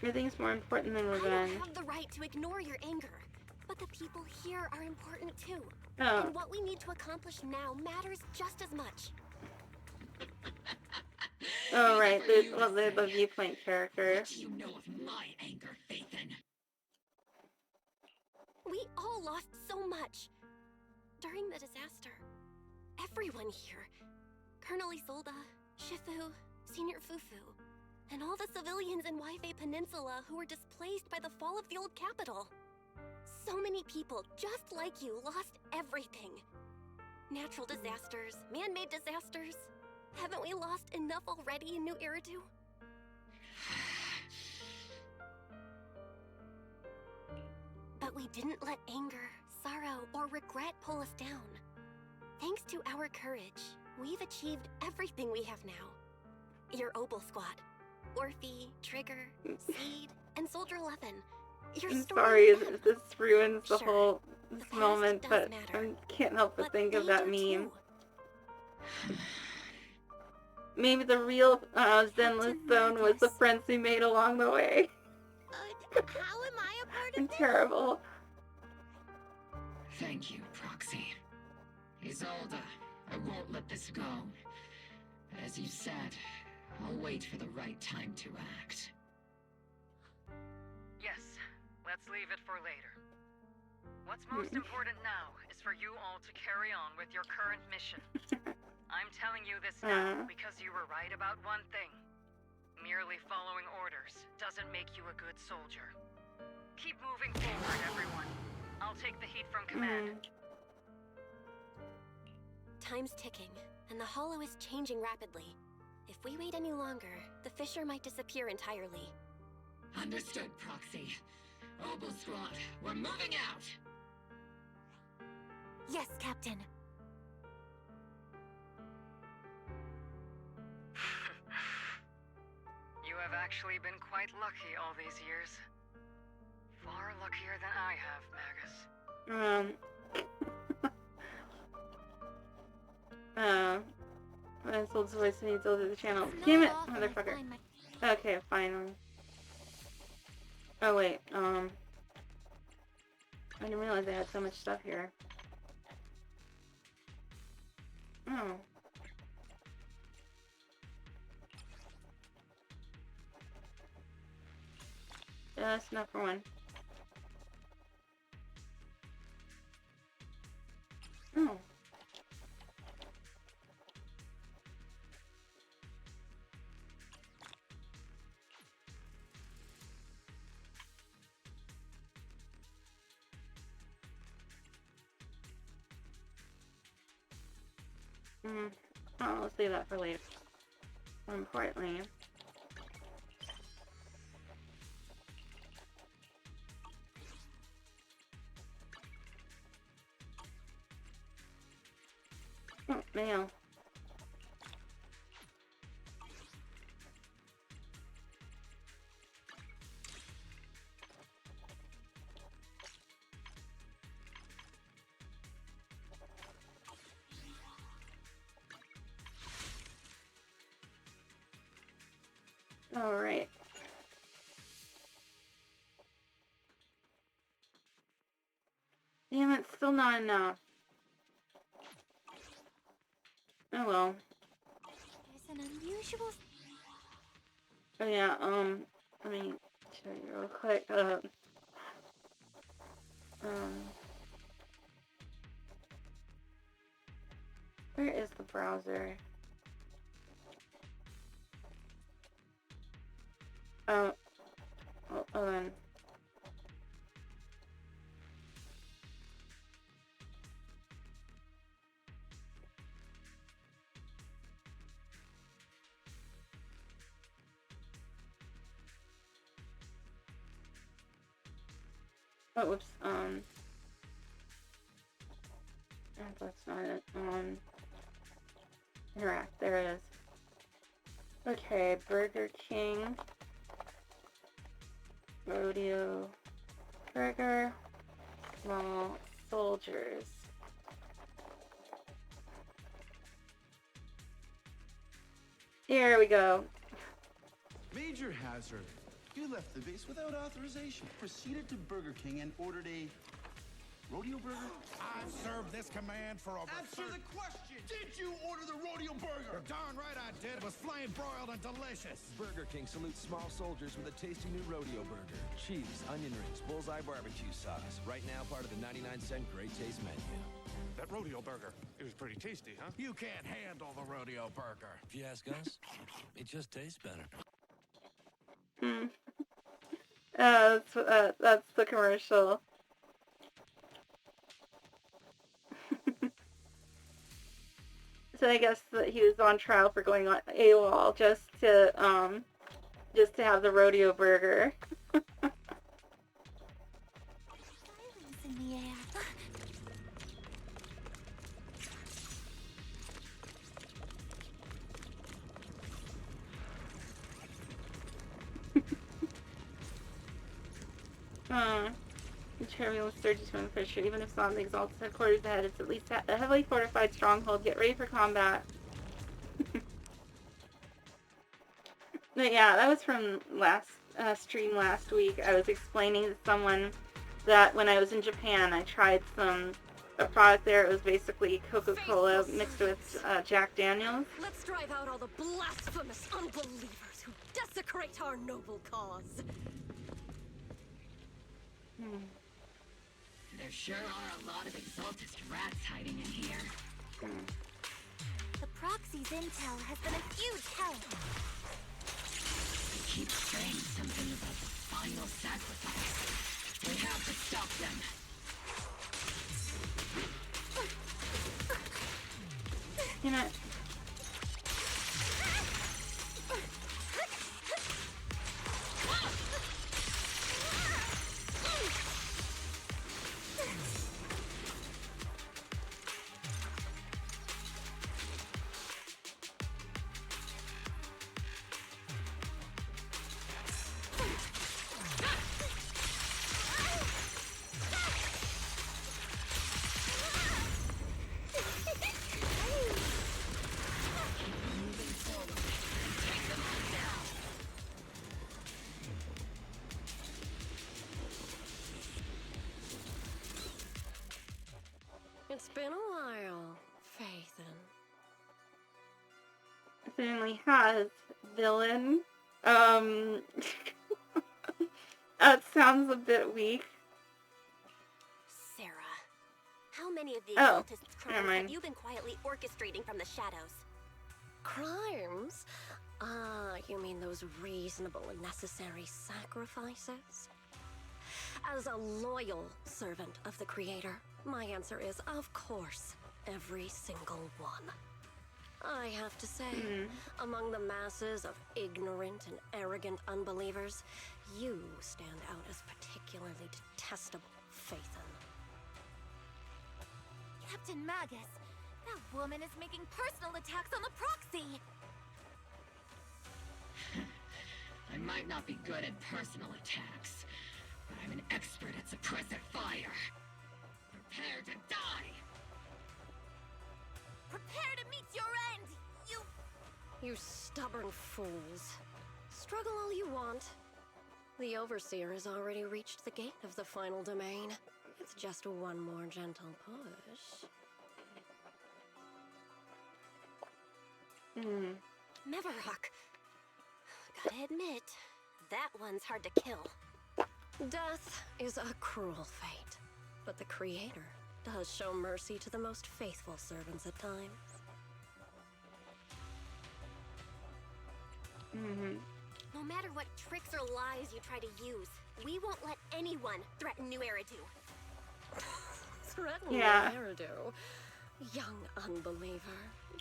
Everything's more important than I revenge. don't have the right to ignore your anger, but the people here are important too. Oh. And what we need to accomplish now matters just as much. Oh, right. The viewpoint character. What do you know of my anger, Phaethon? We all lost so much. During the disaster, everyone here, Colonel Isolde, Shifu, Senior Fufu, and all the civilians in Waifei Peninsula who were displaced by the fall of the old capital. So many people, just like you, lost everything. Natural disasters, man-made disasters. Haven't we lost enough already in New Eridu? But we didn't let anger, sorrow, or regret pull us down. Thanks to our courage, we've achieved everything we have now. Your Obel Squad, Orphe, Trigger, Seed, and Soldier 11. I'm sorry if this ruins the whole moment, but I can't help but think of that meme. Maybe the real Zenless Zone was the friends we made along the way. How am I a part I'm terrible. Thank you, Proxy. Isolde, I won't let this go. As you said, I'll wait for the right time to act. Yes, let's leave it for later. What's most important now is for you all to carry on with your current mission. I'm telling you this now because you were right about one thing. Merely following orders doesn't make you a good soldier. Keep moving forward, everyone. I'll take the heat from command. Time's ticking, and the Hollow is changing rapidly. If we wait any longer, the fissure might disappear entirely. Understood, Proxy. Obel Squad, we're moving out! Yes, Captain. You have actually been quite lucky all these years. Far luckier than I have, Magus. I sold his voice and he deleted the channel. Damn it, motherfucker. Okay, finally. Oh wait, I didn't realize I had so much stuff here. Oh. Just enough for one. Oh. Oh, let's save that for later. More importantly. Oh, mail. All right. Damn, it's still not enough. Oh well. There's an unusual... Oh yeah, let me show you real quick. Where is the browser? Oh, hold on. Oh, whoops, that's not it. Interact, there it is. Okay, Burger King. Rodeo Burger. Small soldiers. Here we go. Major hazard. You left the base without authorization. Proceeded to Burger King and ordered a rodeo burger? I've served this command for over... Answer the question! Did you order the rodeo burger? You're darn right I did. It was flame broiled and delicious. Burger King salutes small soldiers with a tasty new rodeo burger. Cheese, onion rings, bullseye barbecue sauce. Right now part of the 99-cent Great Taste menu. That rodeo burger, it was pretty tasty, huh? You can't handle the rodeo burger. If you ask us, it just tastes better. That's the commercial. So I guess that he was on trial for going on AWOL just to have the rodeo burger. in the air. The turbulence surges from the pressure. Even if it's not the Exalted headquarters ahead, it's at least a heavily fortified stronghold. Get ready for combat. But yeah, that was from last stream last week. I was explaining to someone that when I was in Japan, I tried a product there. It was basically Coca-Cola mixed with Jack Daniels. Let's drive out all the blasphemous unbelievers who desecrate our noble cause. There sure are a lot of Exaltist rats hiding in here. The proxy's intel has been a huge help. They keep saying something about the final sacrifice. We have to stop them. You know. It's been a while, Phaethon. It certainly has, villain. That sounds a bit weak. Sarah, how many of the Oh, Exaltist crimes never have mind. you been quietly orchestrating from the shadows? Crimes? Ah, you mean those reasonable and necessary sacrifices? As a loyal servant of the Creator, my answer is, of course, every single one. I have to say, among the masses of ignorant and arrogant unbelievers, you stand out as particularly detestable, Phaethon. Captain Magus, that woman is making personal attacks on the proxy. I might not be good at personal attacks, but I'm an expert at suppressive fire. Prepare to die! Prepare to meet your end, you... You stubborn fools. Struggle all you want. The Overseer has already reached the gate of the final domain. It's just one more gentle push. Mevarok. Gotta admit, that one's hard to kill. Death is a cruel fate, but the Creator does show mercy to the most faithful servants at times. No matter what tricks or lies you try to use, we won't let anyone threaten New Eridu. Threaten Eridu? Young unbeliever.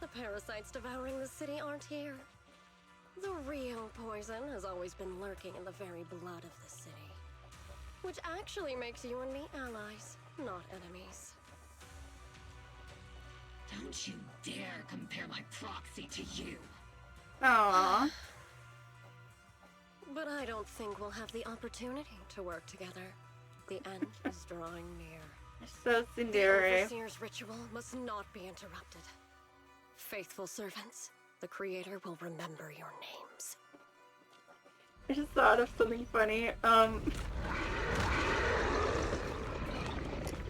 The parasites devouring the city aren't here. The real poison has always been lurking in the very blood of the city. Which actually makes you and me allies, not enemies. Don't you dare compare my proxy to you. Aww. But I don't think we'll have the opportunity to work together. The end is drawing near. So tsundere. The Overseer's ritual must not be interrupted. Faithful servants, the Creator will remember your names. I just thought of something funny.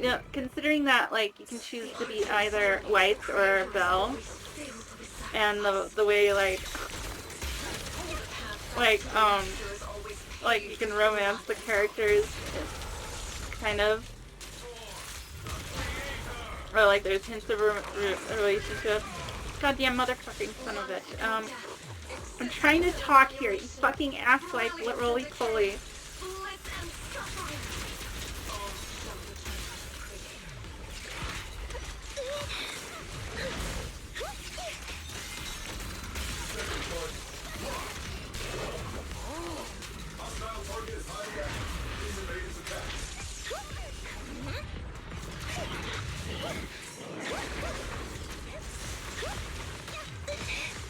You know, considering that, like, you can choose to be either White or Belle, and the way, like, you can romance the characters, kind of, or, like, there's hints of a relationship. Goddamn motherfucking son of a bitch. I'm trying to talk here, you fucking asswipe, roly-poly.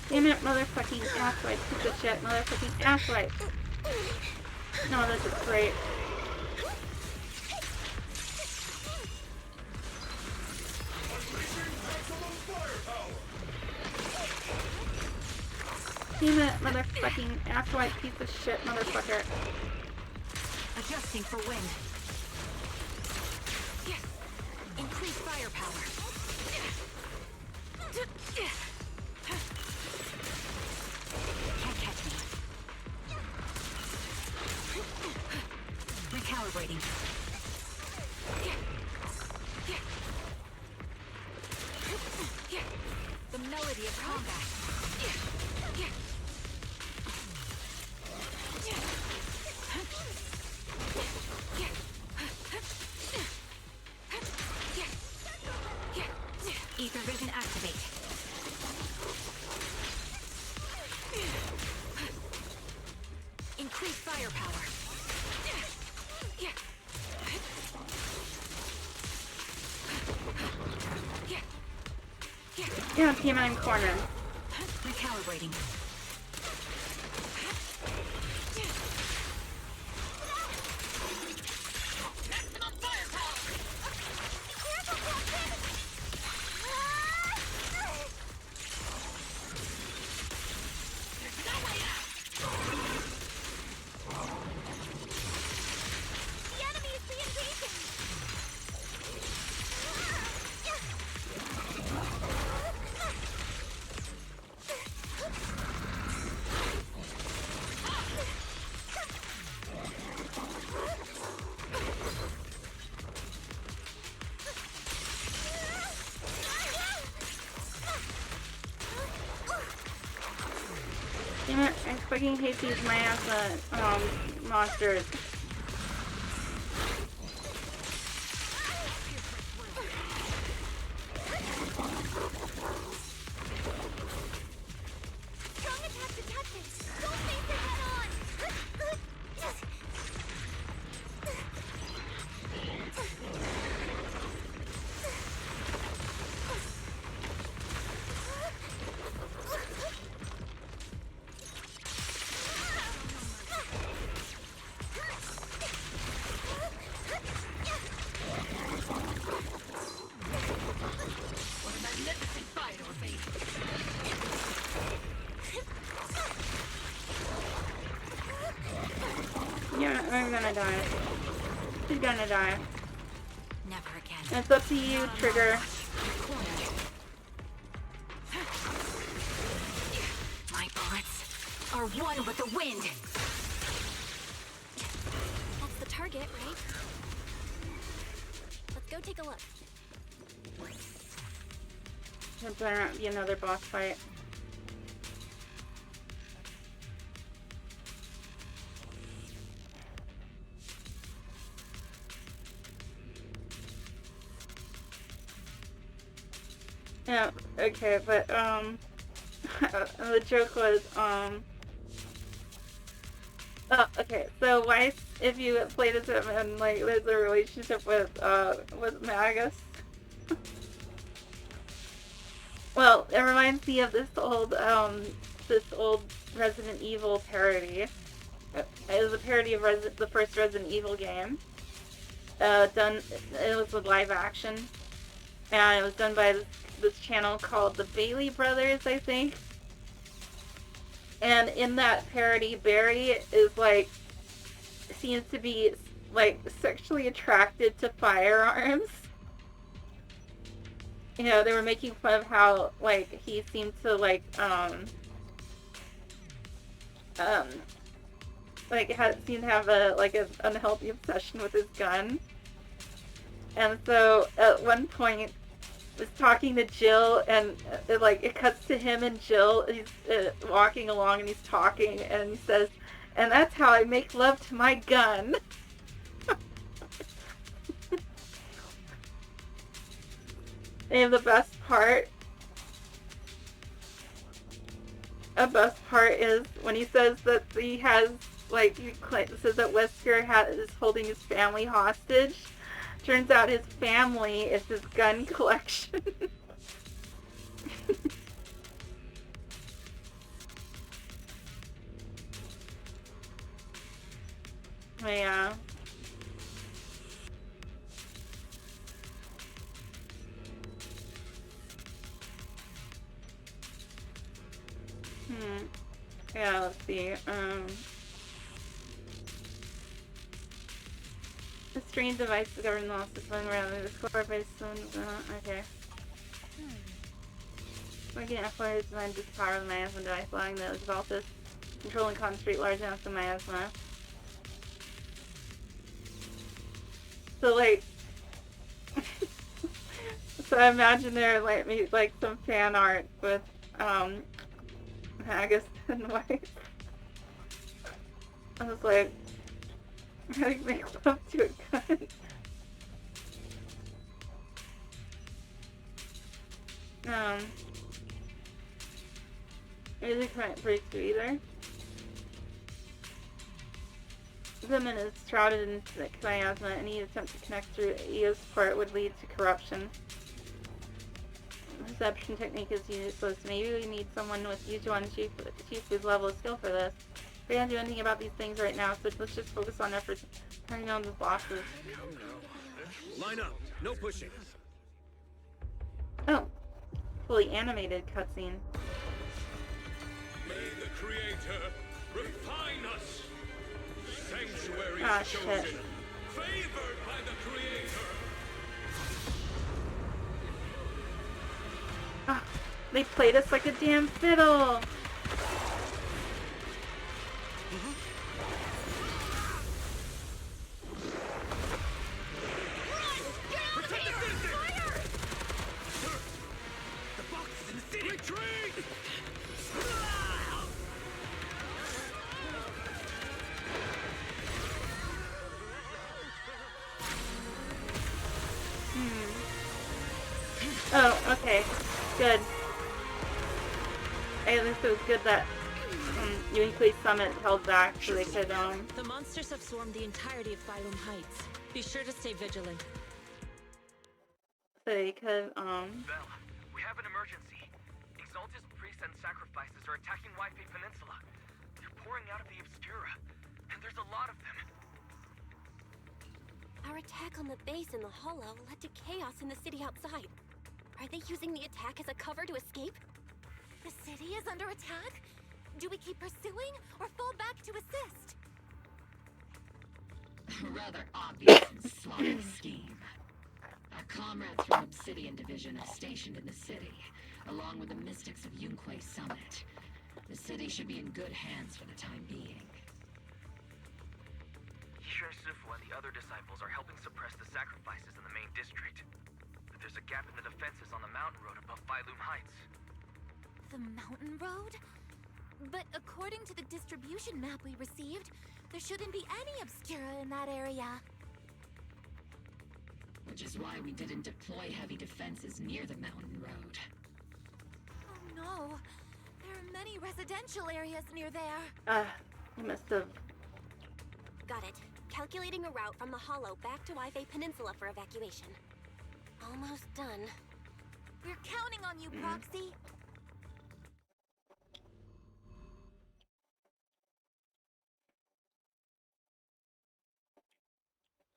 Damn it, motherfucking asswipe, piece of shit, motherfucking asswipe. No, this is great. Damn it, motherfucking asswipe, piece of shit, motherfucker. Adjusting for wind. Increase firepower. Can't catch me. Recalibrating. The melody of combat. Ether vision activate. Increase firepower. Yeah, damn it, I'm cornered. Recalibrating. Damn it, I fucking hate these monsters. I'm gonna die. She's gonna die. Never again. It's up to you, Trigger. My bullets are one with the wind. That's the target, right? Let's go take a look. There better not be another boss fight. Yeah, okay, but, the joke was, oh, okay, so why, if you played as him and, like, there's a relationship with Magus? Well, it reminds me of this old Resident Evil parody. It was a parody of the first Resident Evil game. It was with live action. And it was done by this channel called the Bailey Brothers, I think. And in that parody, Barry is like, seems to be like sexually attracted to firearms. You know, they were making fun of how like he seemed to like seemed to have an unhealthy obsession with his gun. And so at one point was talking to Jill, and it cuts to him and Jill. He's walking along and he's talking, and he says, "And that's how I make love to my gun." And the best part is when he says that he has, like, he says that Wesker is holding his family hostage. Turns out his family is his gun collection. Yeah. Yeah, let's see. A strange device the government lost its one around the score by soon. Okay. Working at fire is designed to power the miasma device, allowing the exalted control and concentrate large amounts of miasma. So, like, so I imagine there like maybe like some fan art with Haggis and White. I was like, how do you make love to a gun? Music can't break through either. Women is shrouded in thick miasma. Any attempt to connect through EOS port would lead to corruption. Reception technique is useless. Maybe we need someone with Yujuan Chifu's level of skill for this. We can't do anything about these things right now, so let's just focus on efforts turning down the bosses. Line up. No pushing. Oh. Fully animated cutscene. May the Creator refine us. Sanctuary chosen. Favored by the Creator. Ah, they played us like a damn fiddle. Oh, okay. Good. At least it was good that Uniquely Summit held back so they could, The monsters have swarmed the entirety of Phylum Heights. Be sure to stay vigilant. So they could, Belle, we have an emergency. Exalted priests and sacrifices are attacking Wi-Fi Peninsula. They're pouring out of the Obscura, and there's a lot of them. Our attack on the base in the Hollow led to chaos in the city outside. Are they using the attack as a cover to escape? The city is under attack? Do we keep pursuing or fall back to assist? A rather obvious and sloppy scheme. Our comrades from Obsidian Division are stationed in the city, along with the mystics of Yunquay Summit. The city should be in good hands for the time being. Yishen Sifu and the other disciples are helping suppress the sacrifices in the main district. But there's a gap in the defenses on the mountain road above Phylum Heights. The mountain road? But according to the distribution map we received, there shouldn't be any Obscura in that area. Which is why we didn't deploy heavy defenses near the mountain road. Oh no. There are many residential areas near there. You must have... Got it. Calculating a route from the Hollow back to Waifei Peninsula for evacuation. Almost done. We're counting on you, Proxy.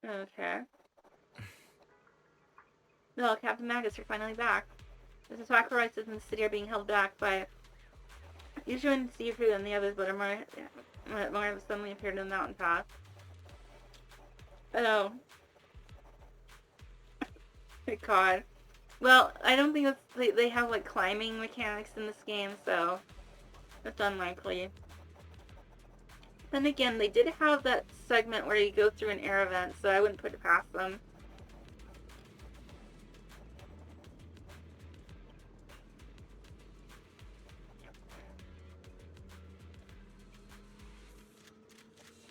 Okay. No, Captain Magus, you're finally back. The sacrifices in the city are being held back by Yushu and Sifu and the others, but more have suddenly appeared in the mountain path. Oh. My god. Well, I don't think they have like climbing mechanics in this game, so that's unlikely. Then again, they did have that segment where you go through an air event, so I wouldn't put it past them.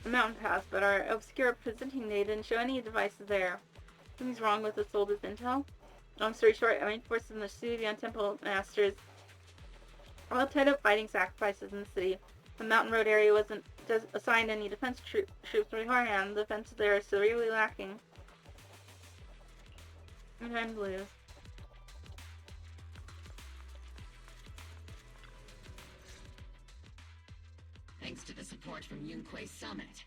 Mountain pass, but our obscure presenting data didn't show any devices there. Something's wrong with the soldiers' intel. Long story short, our main forces and the Suvian Temple Masters are all tied up fighting sacrifices in the city. The mountain road area wasn't assigned any defense troops beforehand. The defenses there are severely lacking. No time to lose. Thanks to the support from Yunquay Summit,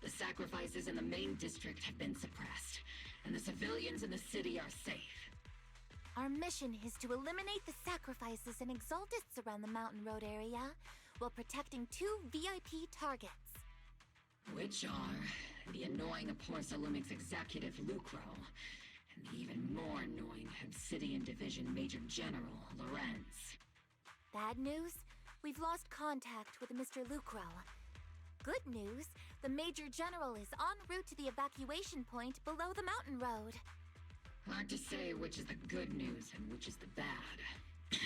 the sacrifices in the main district have been suppressed, and the civilians in the city are safe. Our mission is to eliminate the sacrifices and exaltists around the mountain road area, while protecting 2 VIP targets. Which are the annoying Porsalumix executive Lucro, and the even more annoying Obsidian Division Major General Lorenz. Bad news? We've lost contact with Mr. Lucro. Good news, the Major General is en route to the evacuation point below the mountain road. Hard to say which is the good news and which is the bad.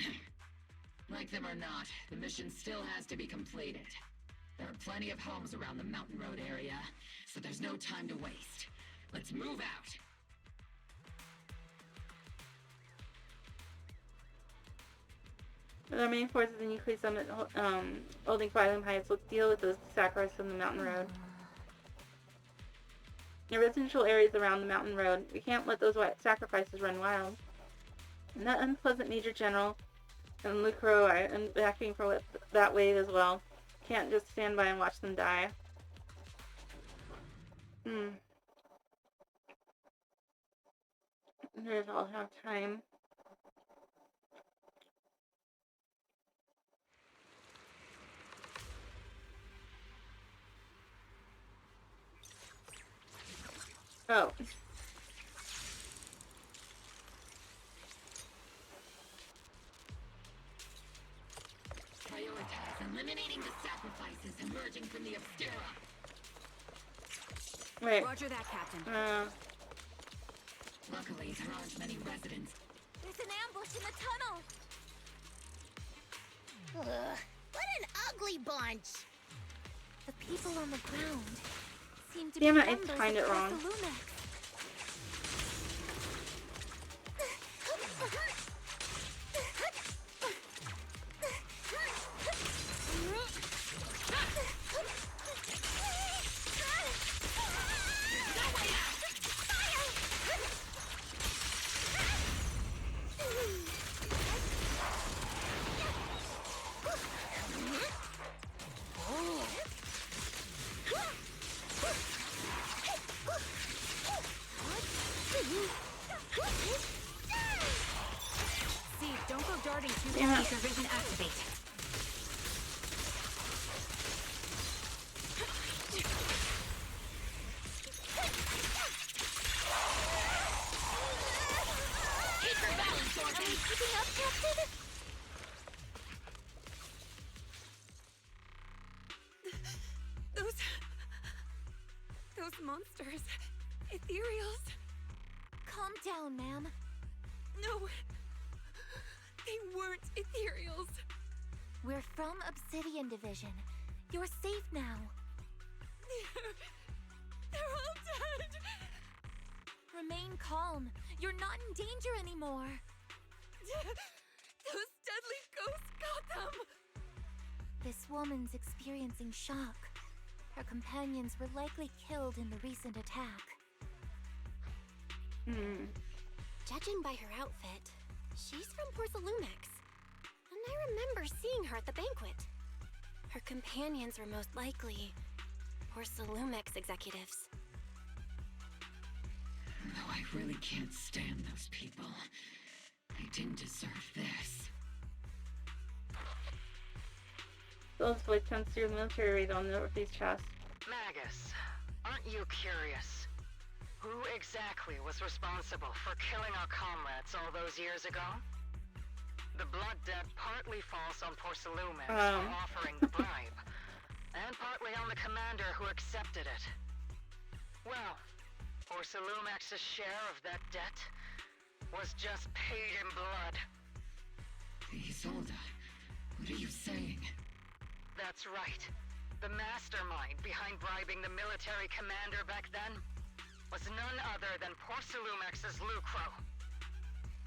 Like them or not, the mission still has to be completed. There are plenty of homes around the mountain road area, so there's no time to waste. Let's move out! Our main forces in Yunquay Summit holding Phylum Heights will deal with those sacrifices on the mountain road. In residential areas around the mountain road, we can't let those sacrifices run wild. And that unpleasant Major General and Lucro are backing for that wave as well. Can't just stand by and watch them die. There's all have time. Oh. Prioritize eliminating the sacrifices emerging from the Obscura. Wait. Roger that, Captain. Luckily, there aren't many residents. There's an ambush in the tunnel! What an ugly bunch! The people on the ground seem to Damn be it, I members timed of it wrong. Porsalumix. up, Captain? Those monsters. Ethereals. Calm down, ma'am. No. They weren't ethereals. We're from Obsidian Division. You're safe now. They're all dead. Remain calm. You're not in danger anymore. Those deadly ghosts got them. This woman's experiencing shock. Her companions were likely killed in the recent attack. Judging by her outfit, she's from Porcelumex. And I remember seeing her at the banquet. Her companions were most likely Porcelumex executives. Though I really can't stand those people. They didn't deserve this. Those voice comes through the military radar on the Northeast chest. Magus, aren't you curious? Who exactly was responsible for killing our comrades all those years ago? The blood debt partly falls on Porcelumex for offering the bribe, and partly on the commander who accepted it. Well, Porcelumex's share of that debt was just paid in blood. Isolde, what are you saying? That's right. The mastermind behind bribing the military commander back then was none other than Porcelumex's Lucro.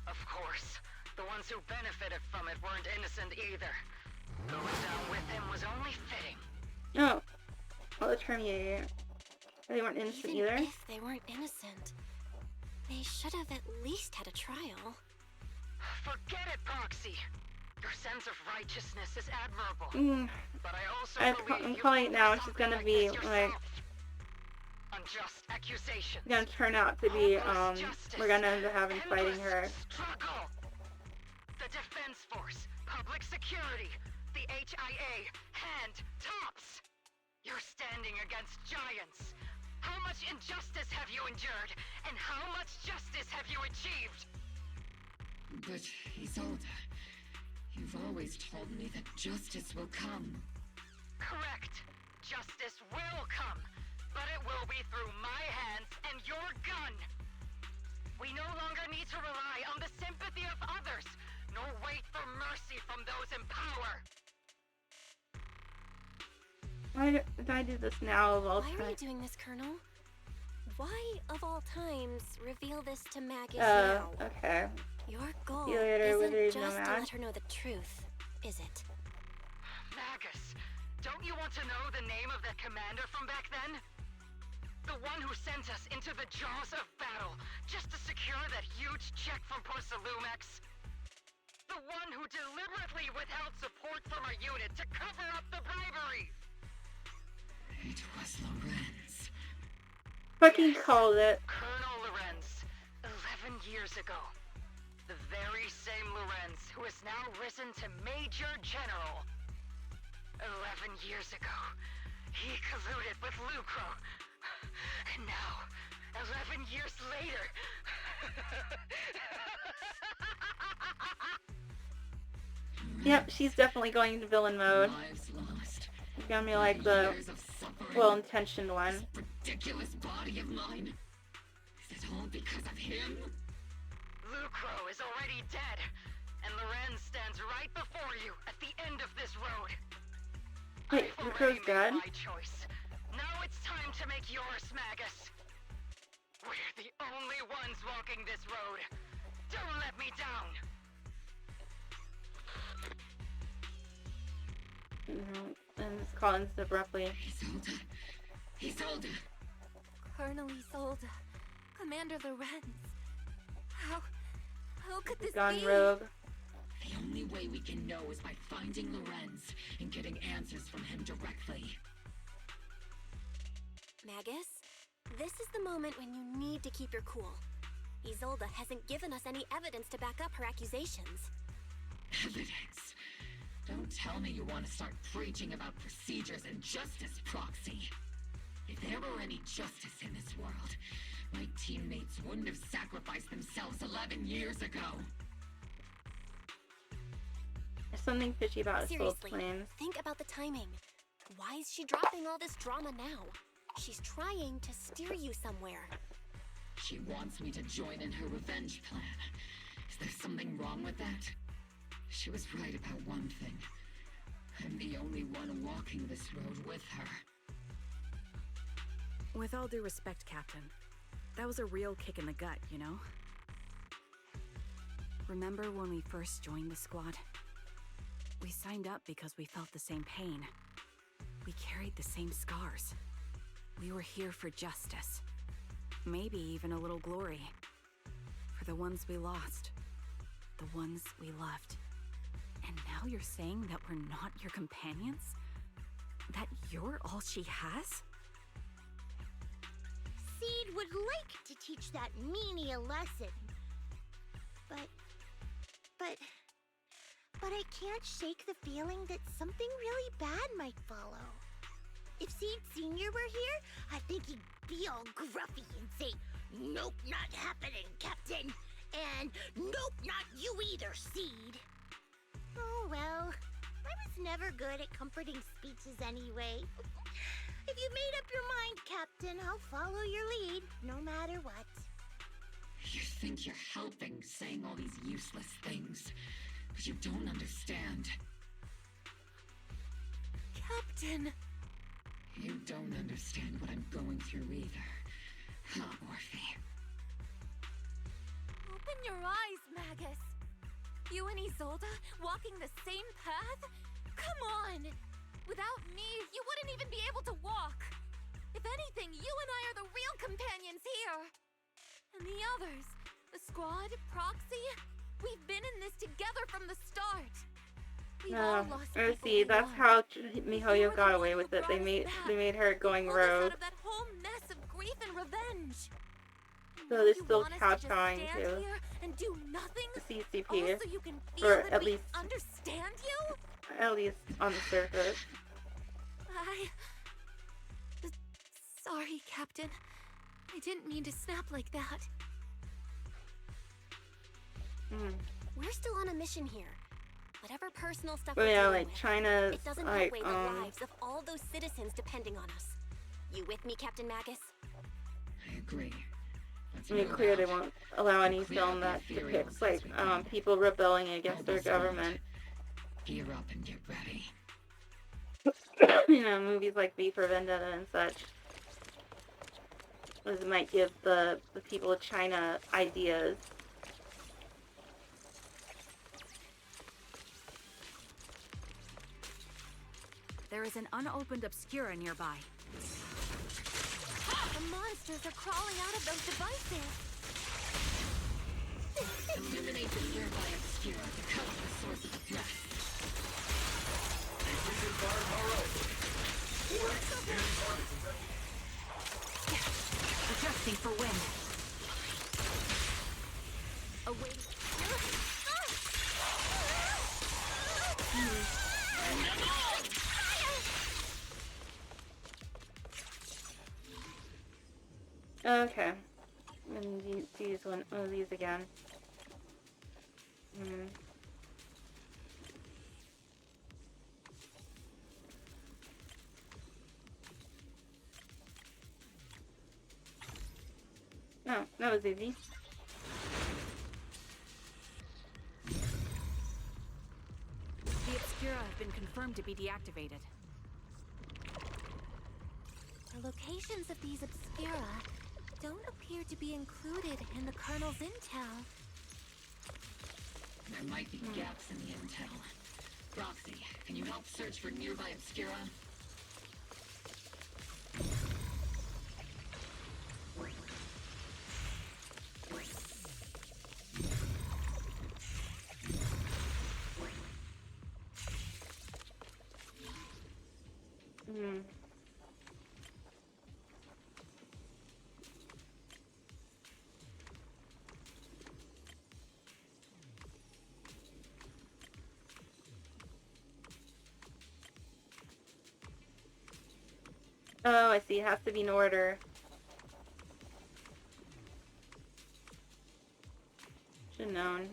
Of course, the ones who benefited from it weren't innocent either. Going down with him was only fitting. Oh. Well, the Terminator. They weren't innocent either? If they weren't innocent, they should have at least had a trial. Forget it, Proxy. Your sense of righteousness is admirable. But I also I'm calling it now. She's gonna be like unjust accusations. Gonna turn out to be we're gonna end up having fighting her. Struggle. The Defense Force, Public Security, the HIA, hand tops. You're standing against giants. How much injustice have you endured, and how much justice have you achieved? But Isolde, you've always told me that justice will come. Correct. Justice will come, but it will be through my hands and your gun. We no longer need to rely on the sympathy of others, nor wait for mercy from those in power. Why did I do this now of all Why time? are you doing this, Colonel? Why, of all times, reveal this to Magus now? Okay. Your goal See you later, isn't Wizard just to Nomad. let her know the truth, is it? Magus, don't you want to know the name of that commander from back then? The one who sent us into the jaws of battle just to secure that huge check from Porcelumex? The one who deliberately withheld support from our unit to cover up the bribery? It was Lorenz. Fucking called it. Colonel Lorenz, 11 years ago. The very same Lorenz who has now risen to Major General. 11 years ago, he colluded with Lucro. And now, 11 years later... Yep, she's definitely going into villain mode. It's gonna be like the well-intentioned one. Ridiculous body of mine. Is it all because of him? Lucro is already dead, and Lorenz stands right before you at the end of this road. Wait, Lucro's dead? My choice. Now it's time to make yours, Magus. We're the only ones walking this road. Don't let me down. And this call ends abruptly. Isolde. Colonel Isolde. Commander Lorenz. How could this Gone be? rogue. The only way we can know is by finding Lorenz and getting answers from him directly. Magus, this is the moment when you need to keep your cool. Isolde hasn't given us any evidence to back up her accusations. Evidence? Don't tell me you want to start preaching about procedures and justice, Proxy. If there were any justice in this world, my teammates wouldn't have sacrificed themselves 11 years ago. There's something fishy about his little Seriously, planes. think about the timing. Why is she dropping all this drama now? She's trying to steer you somewhere. She wants me to join in her revenge plan. Is there something wrong with that? She was right about one thing. I'm the only one walking this road with her. With all due respect, Captain, that was a real kick in the gut, you know? Remember when we first joined the squad? We signed up because we felt the same pain. We carried the same scars. We were here for justice. Maybe even a little glory. For the ones we lost. The ones we loved. And now you're saying that we're not your companions? That you're all she has? Seed would like to teach that meanie a lesson. But I can't shake the feeling that something really bad might follow. If Seed Sr. were here, I think he'd be all gruffy and say, "Nope, not happening, Captain." And "Nope, not you either, Seed." Oh well, I was never good at comforting speeches anyway. If you made up your mind, Captain, I'll follow your lead, no matter what. You think you're helping, saying all these useless things, but you don't understand. Captain! You don't understand what I'm going through either, huh, Orphe? Open your eyes, Magus. You and Isolde walking the same path? Come on! Without me, you wouldn't even be able to walk. If anything, you and I are the real companions here. And the others, the squad, Proxy, we've been in this together from the start. We've all lost people see, that's how MiHoYo got away with it. They made her going rogue. out of that whole mess of grief and revenge. So they're still kowtowing to and do nothing, CCP, so you can feel or that at we least understand you? At least on the surface. Sorry, Captain. I didn't mean to snap like that. We're still on a mission here. Whatever personal stuff But we're yeah, dealing like with, China's it doesn't like outweigh the lives of all those citizens depending on us. You with me, Captain Magus? I agree. I mean, clear they won't allow any film that depicts like people rebelling against their government. Gear up and get ready. You know, movies like V for Vendetta and such. It might give the people of China ideas. There is an unopened Obscura nearby. The monsters are crawling out of those devices. Eliminate the nearby Obscura to cut off the source of the threat. Adjusting for wind. Awaiting. Okay. And use one of these again. No, that was easy. The Obscura have been confirmed to be deactivated. The locations of these Obscura don't appear to be included in the Colonel's intel. There might be gaps in the intel. Roxy, can you help search for nearby Obscura? Oh, I see. It has to be in order. Should have known.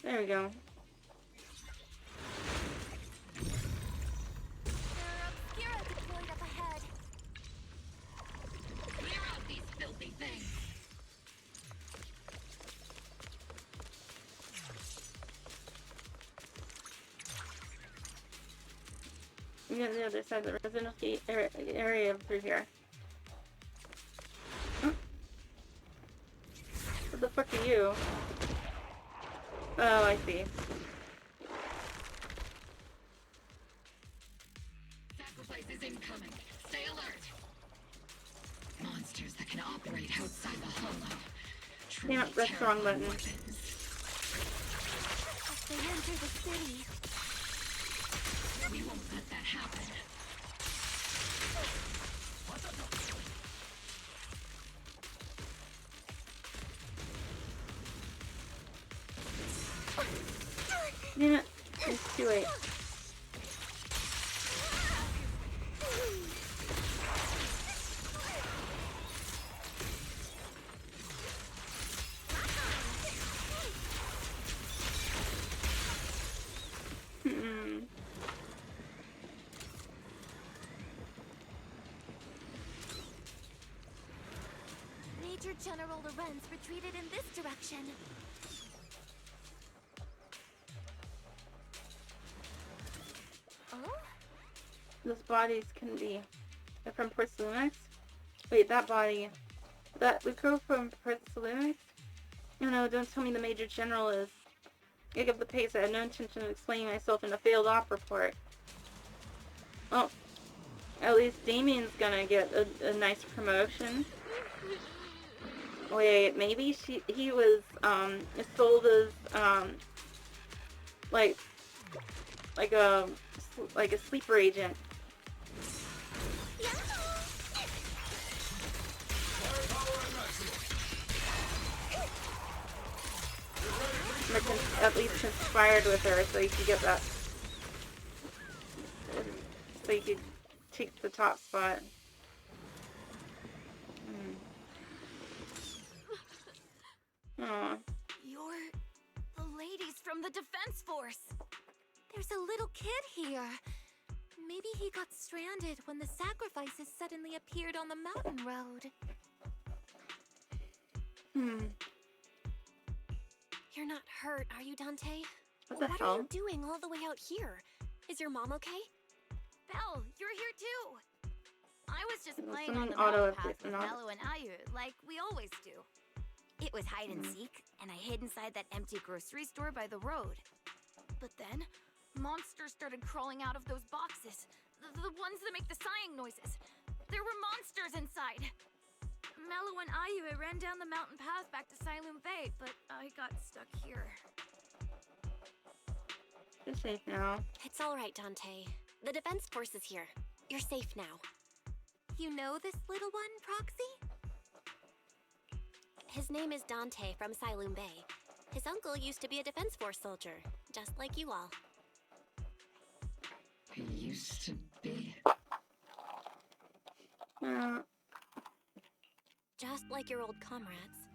There we go. Obscura deployed up ahead. Clear out these filthy things. We got the other side of the residential gate area through here. What the fuck are you? Oh, I see. Sacrifice is incoming. Stay alert. Monsters that can operate outside the hollow. Yeah, that's the wrong button. As they enter the city. We won't let that happen. Damn it. It's too late. Major General Lorenz retreated in this direction. Oh? Those bodies can be... They're from Porcelanex? Wait, that body... That we go from Porcelanex? No, don't tell me the Major General is... Gig up the pace. I had no intention of explaining myself in a failed op report. Well, at least Damien's gonna get a nice promotion. Wait, maybe he was, sold as, like a sleeper agent. At least conspired with her so you could get that. So you could take the top spot. Aww. You're the ladies from the Defense Force. There's a little kid here. Maybe he got stranded when the sacrifices suddenly appeared on the mountain road. You're not hurt, are you, Dante? What the What hell? are you doing all the way out here? Is your mom okay? Belle, you're here too. I was just There's playing on the something auto mountain path with not- Mello and Ayu, like we always do. It was hide and seek, and I hid inside that empty grocery store by the road. But then, monsters started crawling out of those boxes. The ones that make the sighing noises. There were monsters inside. Mello and Ayu ran down the mountain path back to Siloam Bay, but I got stuck here. You're safe now. It's all right, Dante. The Defense Force is here. You're safe now. You know this little one, Proxy? His name is Dante from Siloam Bay. His uncle used to be a Defense Force soldier, just like you all. He used to be. Just like your old comrades.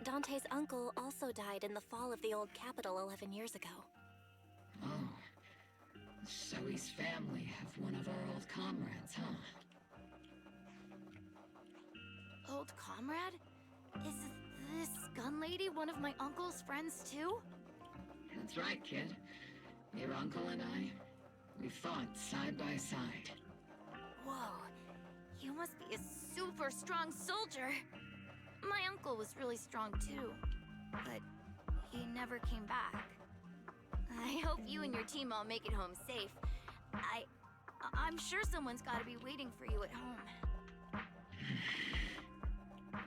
Dante's uncle also died in the fall of the old capital 11 years ago. Oh. So his family have one of our old comrades, huh? Old comrade? Is this gun lady one of my uncle's friends too? That's right, kid. Your uncle and I, we fought side by side. Whoa, you must be a super strong soldier. My uncle was really strong too, but he never came back. I hope you and your team all make it home safe. I I'm sure someone's gotta be waiting for you at home.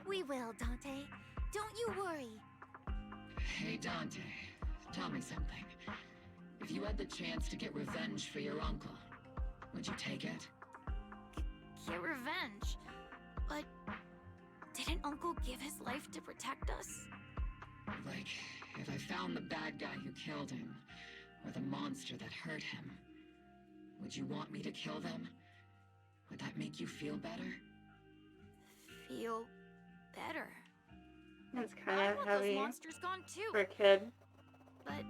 We will, Dante. Don't you worry. Hey, Dante, tell me something. If you had the chance to get revenge for your uncle, would you take it? Get revenge? But didn't Uncle give his life to protect us? Like, if I found the bad guy who killed him, or the monster that hurt him, would you want me to kill them? Would that make you feel better? Feel better? It's kind of heavy those monsters gone too. for a kid. But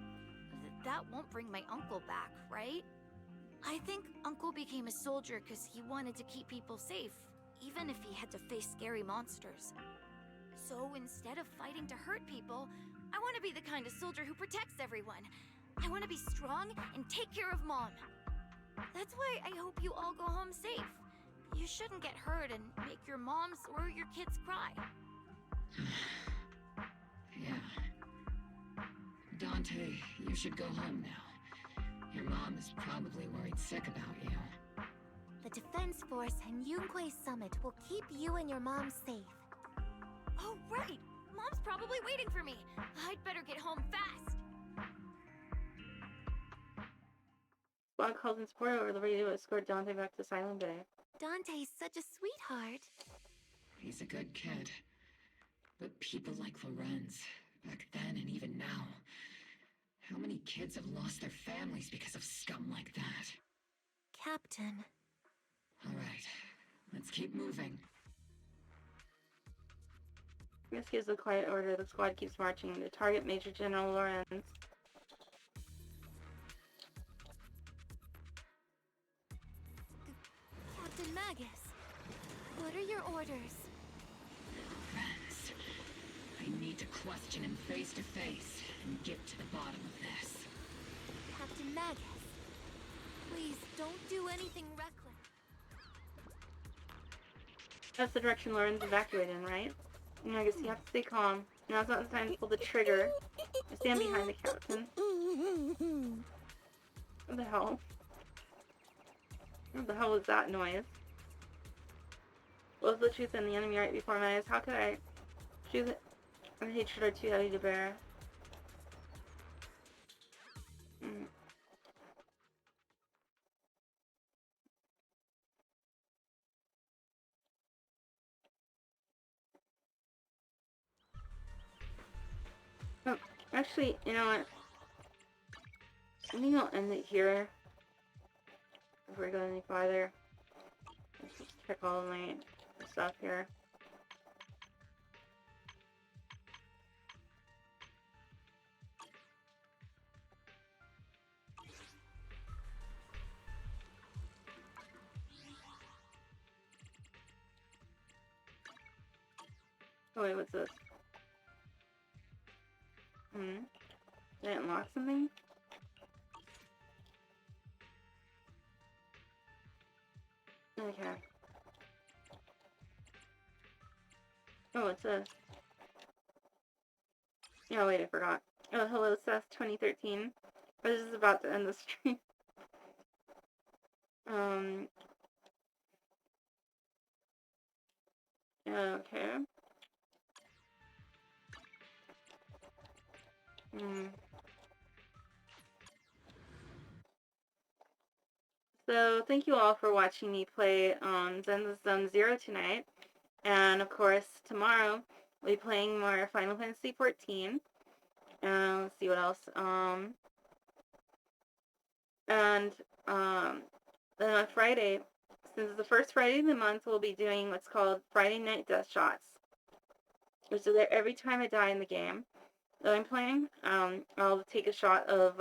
that won't bring my uncle back, right? I think Uncle became a soldier because he wanted to keep people safe, even if he had to face scary monsters. So instead of fighting to hurt people, I want to be the kind of soldier who protects everyone. I want to be strong and take care of Mom. That's why I hope you all go home safe. You shouldn't get hurt and make your moms or your kids cry. Yeah. Dante, you should go home now. Your mom is probably worried sick about you. The Defense Force and Yunque Summit will keep you and your mom safe. Oh, right! Mom's probably waiting for me. I'd better get home fast. Squad calls in support over the radio to escort Dante back to Silent Bay. Dante's such a sweetheart. He's a good kid. But people like Lorenz, back then and even now, how many kids have lost their families because of scum like that? Captain. All right, let's keep moving. This gives a quiet order. The squad keeps marching to target Major General Lorenz. Captain Magus, what are your orders? Lorenz, I need to question him face to face and get to the bottom of this. Captain Magus, please don't do anything reckless. That's the direction Lorenz evacuated in, right? I guess you have to stay calm. Now's not the time to pull the trigger. I stand behind the captain. What the hell? What the hell was that noise? Both the truth and the enemy right before my eyes. How could I choose it? And hatred are too heavy to bear. Oh, actually, you know what? I think I'll end it here. Before we go any farther. Let's just check all of my stuff here. Oh wait, what's this? Did I unlock something? Okay. Oh, what's this? Oh wait, I forgot. Oh, hello, Seth 2013. I was just about to end the stream. Okay. So, thank you all for watching me play Zenless Zone Zero tonight. And, of course, tomorrow, we'll be playing more Final Fantasy XIV. Let's see what else. Then on Friday, since it's the first Friday of the month, we'll be doing what's called Friday Night Death Shots. Which is every time I die in the game that I'm playing, I'll take a shot of,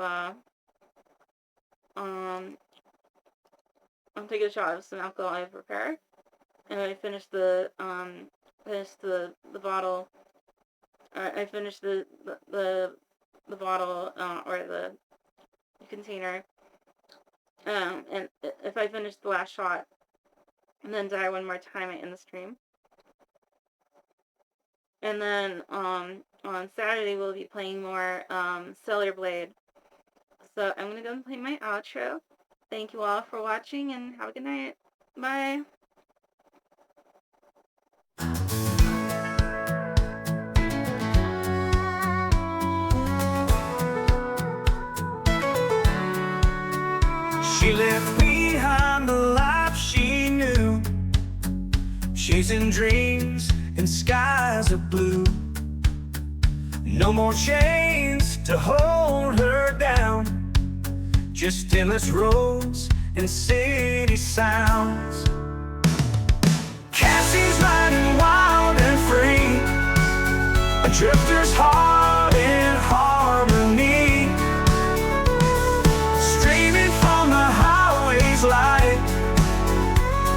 I'll take a shot of some alcohol I've prepared. And I finish the bottle, I finish the bottle, or the container, and if I finish the last shot, and then die one more time, I end the stream. And then, on Saturday, we'll be playing more, Stellar Blade. So, I'm gonna go and play my outro. thank you all for watching and have a good night. Bye. She left behind the life she knew, chasing dreams in skies of blue. No more chains to hold her down, just endless roads and city sounds. Cassie's riding wild and free, a drifter's heart in harmony, streaming from the highway's light,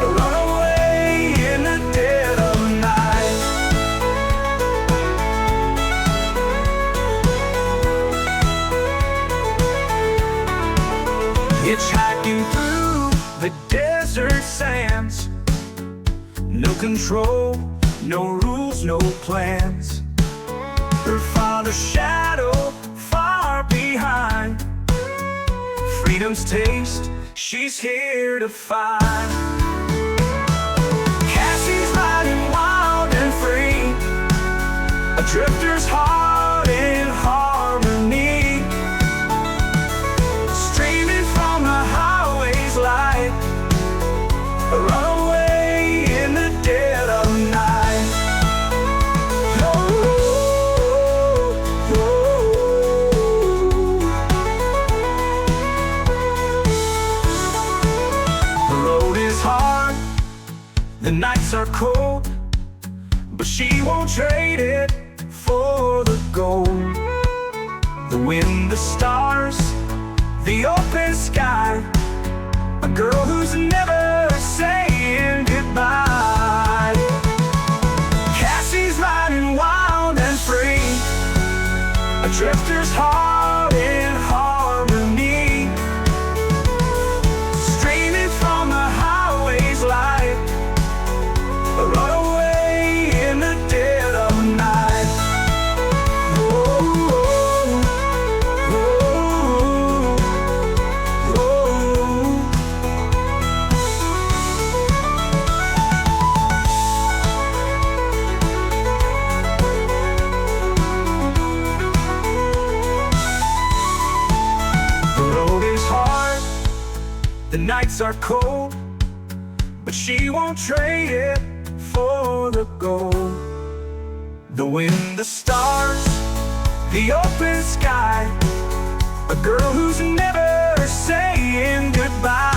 a runaway in the dead of night. Hitchhiking through the desert sands, no control, no rules, no plans. Her father's shadow far behind, freedom's taste she's here to find. Cassie's riding wild and free, a drifter's heart in harmony, streaming from the highway's light, a runaway in the dead of night. The road is hard, the nights are cold, but she won't trade it for the gold. The wind, the stars, the open sky, a girl who's never saying goodbye. Cassie's riding wild and free, a drifter's heart in harmony, streaming from the highway's light, a runaway in the dead of night. The nights are cold, but she won't trade it for the gold. The wind, the stars, the open sky, a girl who's never saying goodbye.